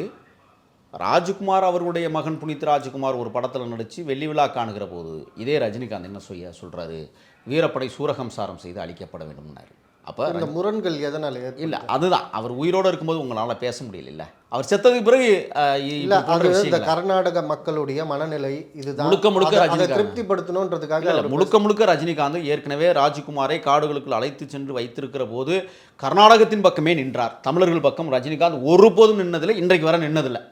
ராஜ்குமார் அவர்களுடைய மகன் புனித் ராஜ்குமார் ஒரு படத்தில் நடித்து வெள்ளி விழா காணுகிற போது இதே ரஜினிகாந்த் என்ன சொல்கிறாரு, வீரப்படை சூரகம்சாரம் செய்து அழிக்கப்பட வேண்டும்னாரு. அப்போ இந்த முரண்கள் எதனால் இல்லை, அதுதான் அவர் உயிரோடு இருக்கும்போது உங்களால் பேச முடியல. அவர் செத்ததுக்கு பிறகு இல்லை, அது இந்த கர்நாடக மக்களுடைய மனநிலை இதுதான். முழுக்க அதை திருப்திப்படுத்தணுன்றதுக்காக இல்லை, முழுக்க ரஜினிகாந்த் ஏற்கனவே ராஜ்குமாரை காடுகளுக்குள் அழைத்து சென்று வைத்திருக்கிற போது கர்நாடகத்தின் பக்கமே நின்றார். தமிழர்கள் பக்கம் ரஜினிகாந்த் ஒருபோதும் நின்னதில்லை, இன்றைக்கு வர நின்னதில்லை.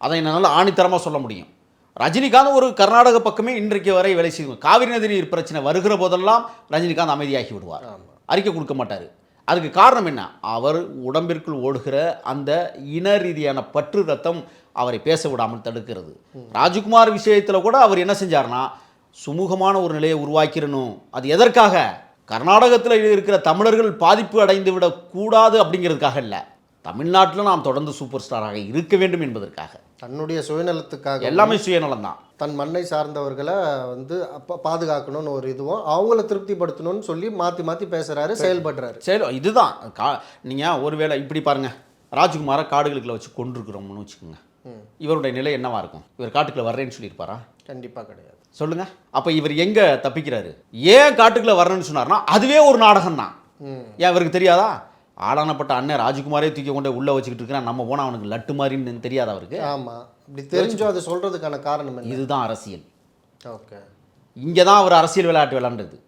அதை என்னால் ஆணித்தரமாக சொல்ல முடியும். ரஜினிகாந்த் ஒரு கர்நாடக பக்கமே இன்றைக்கு வரை வேலை செய்யும். காவிரி நதி நீர் பிரச்சனை வருகிற போதெல்லாம் ரஜினிகாந்த் அமைதியாகி விடுவார், அறிக்கை கொடுக்க மாட்டார். அதுக்கு காரணம் என்ன? அவர் உடம்பிற்குள் ஓடுகிற அந்த இன ரீதியான பற்று ரத்தம் அவரை பேச விடாமல் தடுக்கிறது. ராஜ்குமார் விஷயத்தில் கூட அவர் என்ன செஞ்சார்னா, சுமூகமான ஒரு நிலையை உருவாக்கிடணும். அது எதற்காக? கர்நாடகத்தில் இருக்கிற தமிழர்கள் பாதிப்பு அடைந்து விடக்கூடாது அப்படிங்கிறதுக்காக இல்லை, தமிழ்நாட்டில் நாம் தொடர்ந்து சூப்பர் ஸ்டாராக இருக்க வேண்டும் என்பதற்காக, தன்னுடைய சுயநலத்துக்காக. எல்லாமே சுயநலம் தான். தன் மண்ணை சார்ந்தவர்களை வந்து அப்போ பாதுகாக்கணும்னு ஒரு இதுவும் அவங்கள திருப்திப்படுத்தணும்னு சொல்லி மாற்றி மாற்றி பேசுகிறாரு, செயல்படுறாரு. இதுதான் நீங்கள் ஒருவேளை இப்படி பாருங்கள், ராஜ்குமாரை காடுகளுக்குள்ள வச்சு கொண்டிருக்கிறோம்னு வச்சுக்கோங்க, இவருடைய நிலை என்னவா இருக்கும்? இவர் காட்டுக்குள்ள வர்றேன்னு சொல்லியிருப்பாரா? கண்டிப்பாக கிடையாது. சொல்லுங்க. அப்போ இவர் எங்கே தப்பிக்கிறாரு? ஏன் காட்டுக்குள்ள வர்றேன்னு சொன்னார்னா அதுவே ஒரு நாடகம் தான். ஏன் இவருக்கு தெரியாதா? ஆளானப்பட்ட அண்ணன் ராஜ்குமாரே தூக்கி கொண்டு உள்ளே வச்சுக்கிட்டு இருக்கிறான், நம்ம போனால் அவனுக்கு லட்டு மாதிரின்னு தெரியாத அவருக்கு? ஆமாம், அப்படி தெரிஞ்சோ அதை சொல்கிறதுக்கான காரணம் என்ன? இதுதான் அரசியல். ஓகே, இங்கே தான் அவர் அரசியல் விளையாட்டு விளையாண்டது.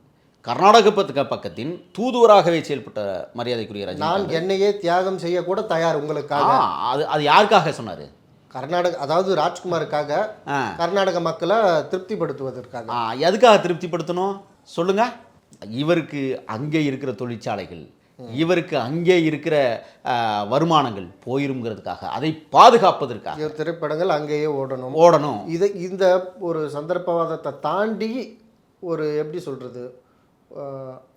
கர்நாடக பக்கத்தின் தூதுவராகவே செயல்பட்ட மரியாதைக்குரிய ரஜினி, நான் என்னையே தியாகம் செய்யக்கூட தயார் உங்களுக்காக. அது யாருக்காக சொன்னார்? கர்நாடக, அதாவது ராஜ்குமாருக்காக, கர்நாடக மக்களை திருப்திப்படுத்துவதற்காக. எதுக்காக திருப்திப்படுத்தணும் சொல்லுங்க? இவருக்கு அங்கே இருக்கிற தொழிற்சாலைகள், இவருக்கு அங்கே இருக்கிற வருமானங்கள் போயிருங்கிறதுக்காக, அதை பாதுகாப்பதற்காக திரைப்படங்கள் அங்கேயே ஓடணும். இந்த ஒரு சந்தர்ப்பவாதத்தை தாண்டி ஒரு எப்படி சொல்கிறது,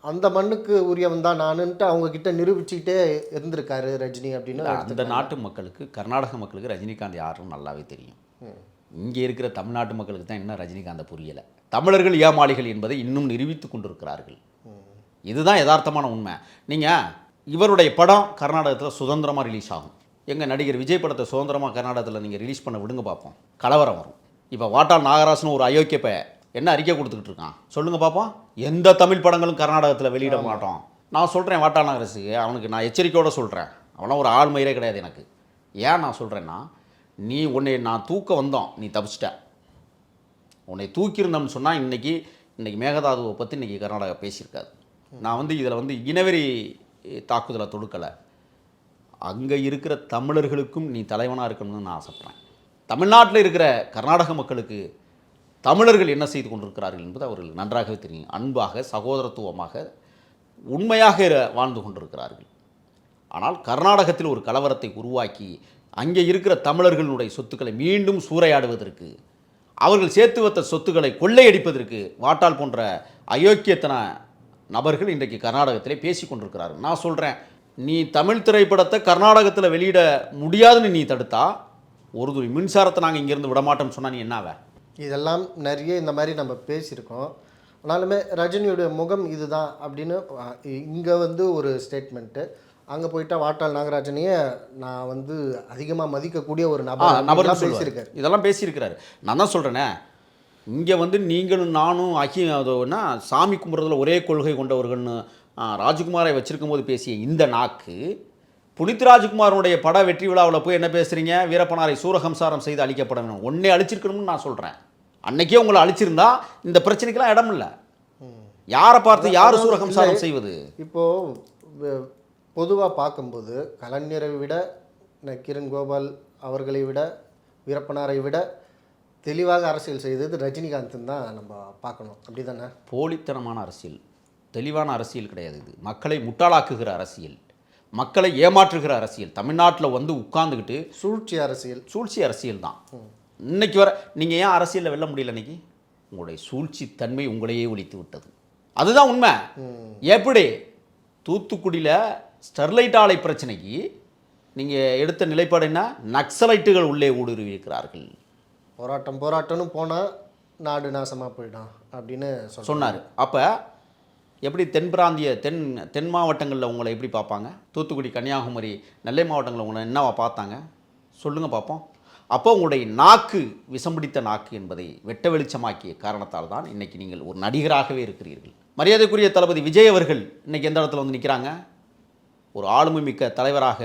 அந்த மண்ணுக்கு உரியவன் தான் நானுன்ட்டு அவங்க கிட்ட நிரூபிச்சுக்கிட்டே இருந்திருக்காரு ரஜினி அப்படின்னு. அந்த நாட்டு மக்களுக்கு, கர்நாடக மக்களுக்கு ரஜினிகாந்த் யாரும் நல்லாவே தெரியும். இங்கே இருக்கிற தமிழ்நாட்டு மக்களுக்கு தான் என்ன ரஜினிகாந்தை புரியலை. தமிழர்கள் ஏமாளிகள் என்பதை இன்னும் நிரூபித்து கொண்டிருக்கிறார்கள். இதுதான் யதார்த்தமான உண்மை. நீங்கள் இவருடைய படம் கர்நாடகத்தில் சுதந்திரமாக ரிலீஸ் ஆகும். எங்கள் நடிகர் விஜய் படத்தை சுதந்திரமாக கர்நாடகத்தில் நீங்கள் ரிலீஸ் பண்ண விடுங்க பார்ப்போம், கலவரம் வரும். இப்போ வாட்டாள் நாகராசன் ஒரு அயோக்கியப்ப என்ன அறிக்கை கொடுத்துக்கிட்டு இருக்கான் சொல்லுங்கள் பார்ப்போம். எந்த தமிழ் படங்களும் கர்நாடகத்தில் வெளியிட மாட்டோம். நான் சொல்கிறேன் வாட்டாள் நாகராசுக்கு, அவனுக்கு நான் எச்சரிக்கையோடு சொல்கிறேன், அவனா ஒரு ஆள் மயிரே கிடையாது எனக்கு. ஏன் நான் சொல்கிறேன்னா, உன்னை நான் தூக்க வந்தோம், நீ தப்பிச்சிட்ட. உன்னை தூக்கியிருந்தோம்னு சொன்னால் இன்றைக்கி மேகதாதுவை பற்றி இன்றைக்கி கர்நாடகா பேசியிருக்காது. நான் இதில் இனவெறி தாக்குதலை தொடுக்கலை. அங்கே இருக்கிற தமிழர்களுக்கும் நீ தலைவனாக இருக்கணும்னு நான் ஆசைப்பட்றேன். தமிழ்நாட்டில் இருக்கிற கர்நாடக மக்களுக்கு தமிழர்கள் என்ன செய்து கொண்டிருக்கிறார்கள் என்பது அவர்களுக்கு நன்றாகவே தெரியும். அன்பாக, சகோதரத்துவமாக, உண்மையாக வாழ்ந்து கொண்டிருக்கிறார்கள். ஆனால் கர்நாடகத்தில் ஒரு கலவரத்தை உருவாக்கி அங்கே இருக்கிற தமிழர்களுடைய சொத்துக்களை மீண்டும் சூறையாடுவதற்கு, அவர்கள் சேர்த்து வைத்த சொத்துக்களை கொள்ளையடிப்பதற்கு வாட்டாள் போன்ற அயோக்கியத்தன நபர்கள் இன்றைக்கு கர்நாடகத்திலே பேசி கொண்டிருக்கிறார்கள். நான் சொல்கிறேன், நீ தமிழ் திரைப்படத்தை கர்நாடகத்தில் வெளியிட முடியாதுன்னு நீ தடுத்தா, ஒரு துளி மின்சாரத்தை நாங்கள் இங்கேருந்து விடமாட்டோம்னு சொன்னால் நீ என்னாவே? இதெல்லாம் நிறைய இந்த மாதிரி நம்ம பேசியிருக்கோம். ஆனாலுமே ரஜினியுடைய முகம் இதுதான் அப்படின்னு இங்கே ஒரு ஸ்டேட்மெண்ட்டு, அங்கே போயிட்டா வாட்டாள் நாகராஜனையே நான் அதிகமாக மதிக்கக்கூடிய ஒரு நபர் பேசியிருக்காரு. இதெல்லாம் பேசியிருக்கிறாரு. நான் தான் சொல்கிறேனே, இங்கே நீங்களும் நானும் அதோன்னா சாமி கும்பிட்றதுல ஒரே கொள்கை கொண்டவர்கள்னு ராஜ்குமாரை வச்சிருக்கும் போது பேசிய இந்த நாக்கு, புனித் ராஜ்குமாரனுடைய பட வெற்றி விழாவில் போய் என்ன பேசுகிறீங்க? வீரப்பனாரை சூரகம்சாரம் செய்து அழிக்கப்பட வேணும், ஒன்றே அழிச்சிருக்கணும்னு நான் சொல்கிறேன். அன்னைக்கே உங்களை அழிச்சிருந்தா இந்த பிரச்சனைக்கெல்லாம் இடம் இல்லை. யாரை பார்த்து யார் சூரகம்சாரம் செய்வது? இப்போது பொதுவாக பார்க்கும்போது கலைஞரை விட, கிரண் கோபால் அவர்களை விட, வீரப்பனாரை விட தெளிவாக அரசியல் செய்தது ரஜினிகாந்த் தான் நம்ம பார்க்கணும். அப்படி தானே? போலித்தனமான அரசியல், தெளிவான அரசியல் கிடையாது. இது மக்களை முட்டாளாக்குகிற அரசியல், மக்களை ஏமாற்றுகிற அரசியல். தமிழ்நாட்டில் உட்கார்ந்துக்கிட்டு சூழ்ச்சி அரசியல் தான் இன்னைக்கு வர. நீங்கள் ஏன் அரசியலில் வெல்ல முடியல? இன்னைக்கு உங்களுடைய சூழ்ச்சி தன்மை உங்களையே ஒழித்து விட்டது. அதுதான் உண்மை. எப்படி தூத்துக்குடியில் ஸ்டெர்லைட் ஆலை பிரச்சனைக்கு நீங்கள் எடுத்த நிலைப்பாடு என்ன? நக்சலைட்டுகள் உள்ளே ஊடுருவி இருக்கிறார்கள். போராட்டம்னு போனால் நாடு நாசமாக போயிடும் அப்படின்னு சொன்னார். அப்போ எப்படி தென் பிராந்திய தென் மாவட்டங்களில் உங்களை எப்படி பார்ப்பாங்க? தூத்துக்குடி, கன்னியாகுமரி, நெல்லை மாவட்டங்களில் உங்களை என்னவா பார்த்தாங்க? சொல்லுங்கள் பார்ப்போம். அப்போ உங்களுடைய நாக்கு விஷம் பிடித்த நாக்கு என்பதை வெட்ட வெளிச்சமாக்கிய காரணத்தால் தான் இன்றைக்கி நீங்கள் ஒரு நடிகராகவே இருக்கிறீர்கள். மரியாதைக்குரிய தளபதி விஜய் அவர்கள் இன்றைக்கி எந்த இடத்துல வந்து நிற்கிறாங்க? ஒரு ஆளுமை மிக்க தலைவராக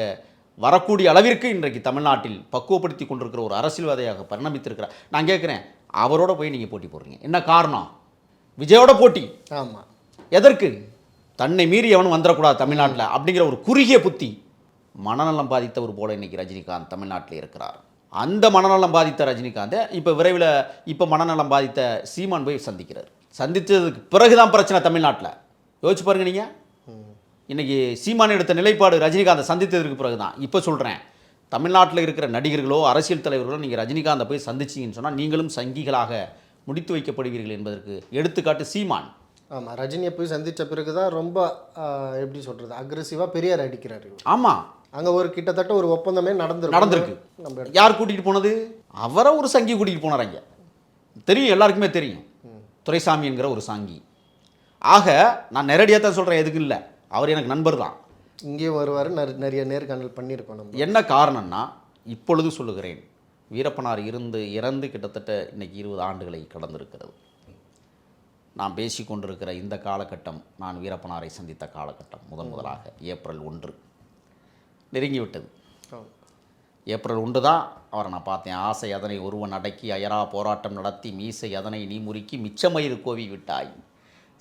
வரக்கூடிய அளவிற்கு இன்றைக்கு தமிழ்நாட்டில் பக்குவப்படுத்தி கொண்டிருக்கிற ஒரு அரசியல்வாதியாக பரிணமித்திருக்கிறார். நான் கேட்குறேன், அவரோட போய் நீங்கள் போட்டி போடுறீங்க, என்ன காரணம்? விஜயோட போட்டி. ஆமாம். எதற்கு? தன்னை மீறி எவனும் வந்துடக்கூடாது தமிழ்நாட்டில் அப்படிங்கிற ஒரு குறுகிய புத்தி. மனநலம் பாதித்தவர் போல இன்றைக்கி ரஜினிகாந்த் தமிழ்நாட்டில் இருக்கிறார். அந்த மனநலம் பாதித்த ரஜினிகாந்தை இப்போ விரைவில் மனநலம் பாதித்த சீமான் போய் சந்திக்கிறார். சந்தித்ததுக்கு பிறகு தான் பிரச்சனை தமிழ்நாட்டில். யோசிச்சு பாருங்க நீங்கள். இன்றைக்கி சீமான் எடுத்த நிலைப்பாடு ரஜினிகாந்தை சந்தித்ததற்கு பிறகு தான். இப்போ சொல்கிறேன், தமிழ்நாட்டில் இருக்கிற நடிகர்களோ அரசியல் தலைவர்களோ நீங்கள் ரஜினிகாந்தை போய் சந்திச்சிங்கன்னு சொன்னால் நீங்களும் சங்கிகளாக முடித்து வைக்கப்படுவீர்கள் என்பதற்கு எடுத்துக்காட்டு சீமான். ஆமாம், ரஜினியை போய் சந்தித்த பிறகு தான் ரொம்ப எப்படி சொல்கிறது, அக்ரெசிவாக பெரியார் அடிக்கிறார். ஆமாம், அங்கே ஒரு கிட்டத்தட்ட ஒரு ஒப்பந்தமே நடந்திருக்கு. நம்ம யார் கூட்டிகிட்டு போனது? அவரை ஒரு சங்கி கூட்டிகிட்டு போனாங்க. தெரியும், எல்லாருக்குமே தெரியும், துரைசாமி என்கிற ஒரு சங்கி. ஆக நான் நேரடியாக தான் சொல்கிறேன், எதுக்கு இல்லை, அவர் எனக்கு நண்பர் தான். இங்கேயும் வருவார், நிறைய நேர்காணல் பண்ணியிருக்கோம் நம்ம. என்ன காரணம்னா, இப்பொழுது சொல்லுகிறேன், வீரப்பனார் இறந்து கிட்டத்தட்ட இன்றைக்கி 20 ஆண்டுகளை கடந்திருக்கிறது. நான் பேசி கொண்டிருக்கிற இந்த காலகட்டம் நான் வீரப்பனாரை சந்தித்த காலகட்டம். முதலாக ஏப்ரல் 1 நெருங்கிவிட்டது. ஏப்ரல் 1 தான் அவரை நான் பார்த்தேன். ஆசை அதனை ஒருவன் அடக்கி அயரா போராட்டம் நடத்தி மீசை அதனை நீ முறுக்கி மிச்சமயிறு கோவி விட்டாய்.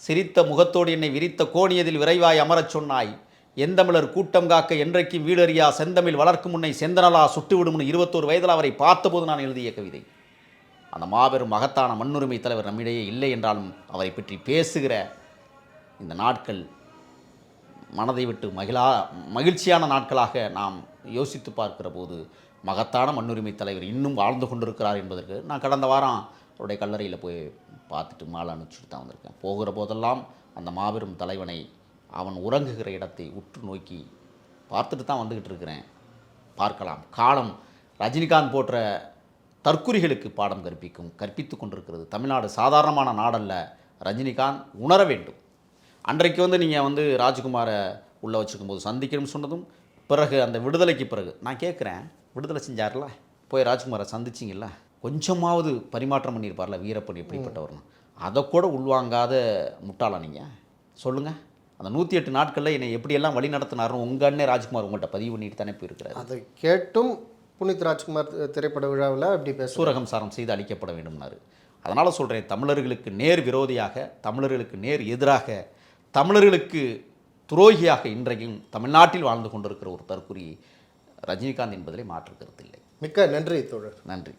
சிரித்த முகத்தோடு என்னை விரித்த கோணியதில் விரைவாய் அமரச் சொன்னாய். எந்தமிழர் கூட்டம் காக்க என்றைக்கும் வீடறியா செந்தமிழ் வளர்க்கும் முன்னை செந்தனலா சுட்டுவிடும்னு 21 வயதில் அவரை பார்த்தபோது நான் எழுதிய கவிதை. அந்த மாபெரும் மகத்தான மண்ணுரிமை தலைவர் நம்மிடையே இல்லை என்றாலும் அவரை பற்றி பேசுகிற இந்த நாட்கள் மனதை விட்டு மகிழ்ச்சியான நாட்களாக நாம் யோசித்து பார்க்கிற போது மகத்தான மண்ணுரிமை தலைவர் இன்னும் வாழ்ந்து கொண்டிருக்கிறார் என்பதற்கு நான் கடந்த வாரம் அவருடைய கல்லறையில் போய் பார்த்துட்டு மாலை அனுப்பிச்சுட்டு தான் வந்திருக்கேன். போகிற போதெல்லாம் அந்த மாபெரும் தலைவனை அவன் உறங்குகிற இடத்தை உற்று நோக்கி பார்த்துட்டு தான் வந்துக்கிட்டு இருக்கிறேன். பார்க்கலாம், காலம் ரஜினிகாந்த் போன்ற தற்குறிகளுக்கு பாடம் கற்பித்து கொண்டிருக்கிறது. தமிழ்நாடு சாதாரணமான நாடல்ல. ரஜினிகாந்த் உணர வேண்டும். அன்றைக்கு நீங்கள் ராஜ்குமாரை உள்ளே வச்சுக்கும்போது சந்திக்கணும்னு சொன்னதும் பிறகு அந்த விடுதலைக்கு பிறகு நான் கேட்குறேன், விடுதலை செஞ்சார்ல, போய் ராஜ்குமாரை சந்திச்சிங்கல்ல, கொஞ்சமாவது பரிமாற்றம் பண்ணியிருப்பார்ல வீரப்பன் எப்படிப்பட்டவர்னு. அதை கூட உள்வாங்காத முட்டாளா நீங்கள்? சொல்லுங்கள். அந்த 108 நாட்களில் என்னை எப்படியெல்லாம் வழி நடத்தினார்னு உங்கள் அண்ணே ராஜ்குமார் உங்கள்கிட்ட பதிவு பண்ணிட்டு தானே போயிருக்கிறார். அதை கேட்டும் புனித் ராஜ்குமார் திரைப்பட விழாவில் அப்படி சூரகம் சாரம் செய்து அளிக்கப்பட வேண்டும்னாரு. அதனால் சொல்கிறேன், தமிழர்களுக்கு நேர் விரோதியாக, தமிழர்களுக்கு நேர் எதிராக, தமிழர்களுக்கு துரோகியாக இன்றைக்கும் தமிழ்நாட்டில் வாழ்ந்து கொண்டிருக்கிற ஒரு தற்குறி ரஜினிகாந்த் என்பதிலே மாற்று கருத்தில்லை. மிக்க நன்றி தோழர். நன்றி.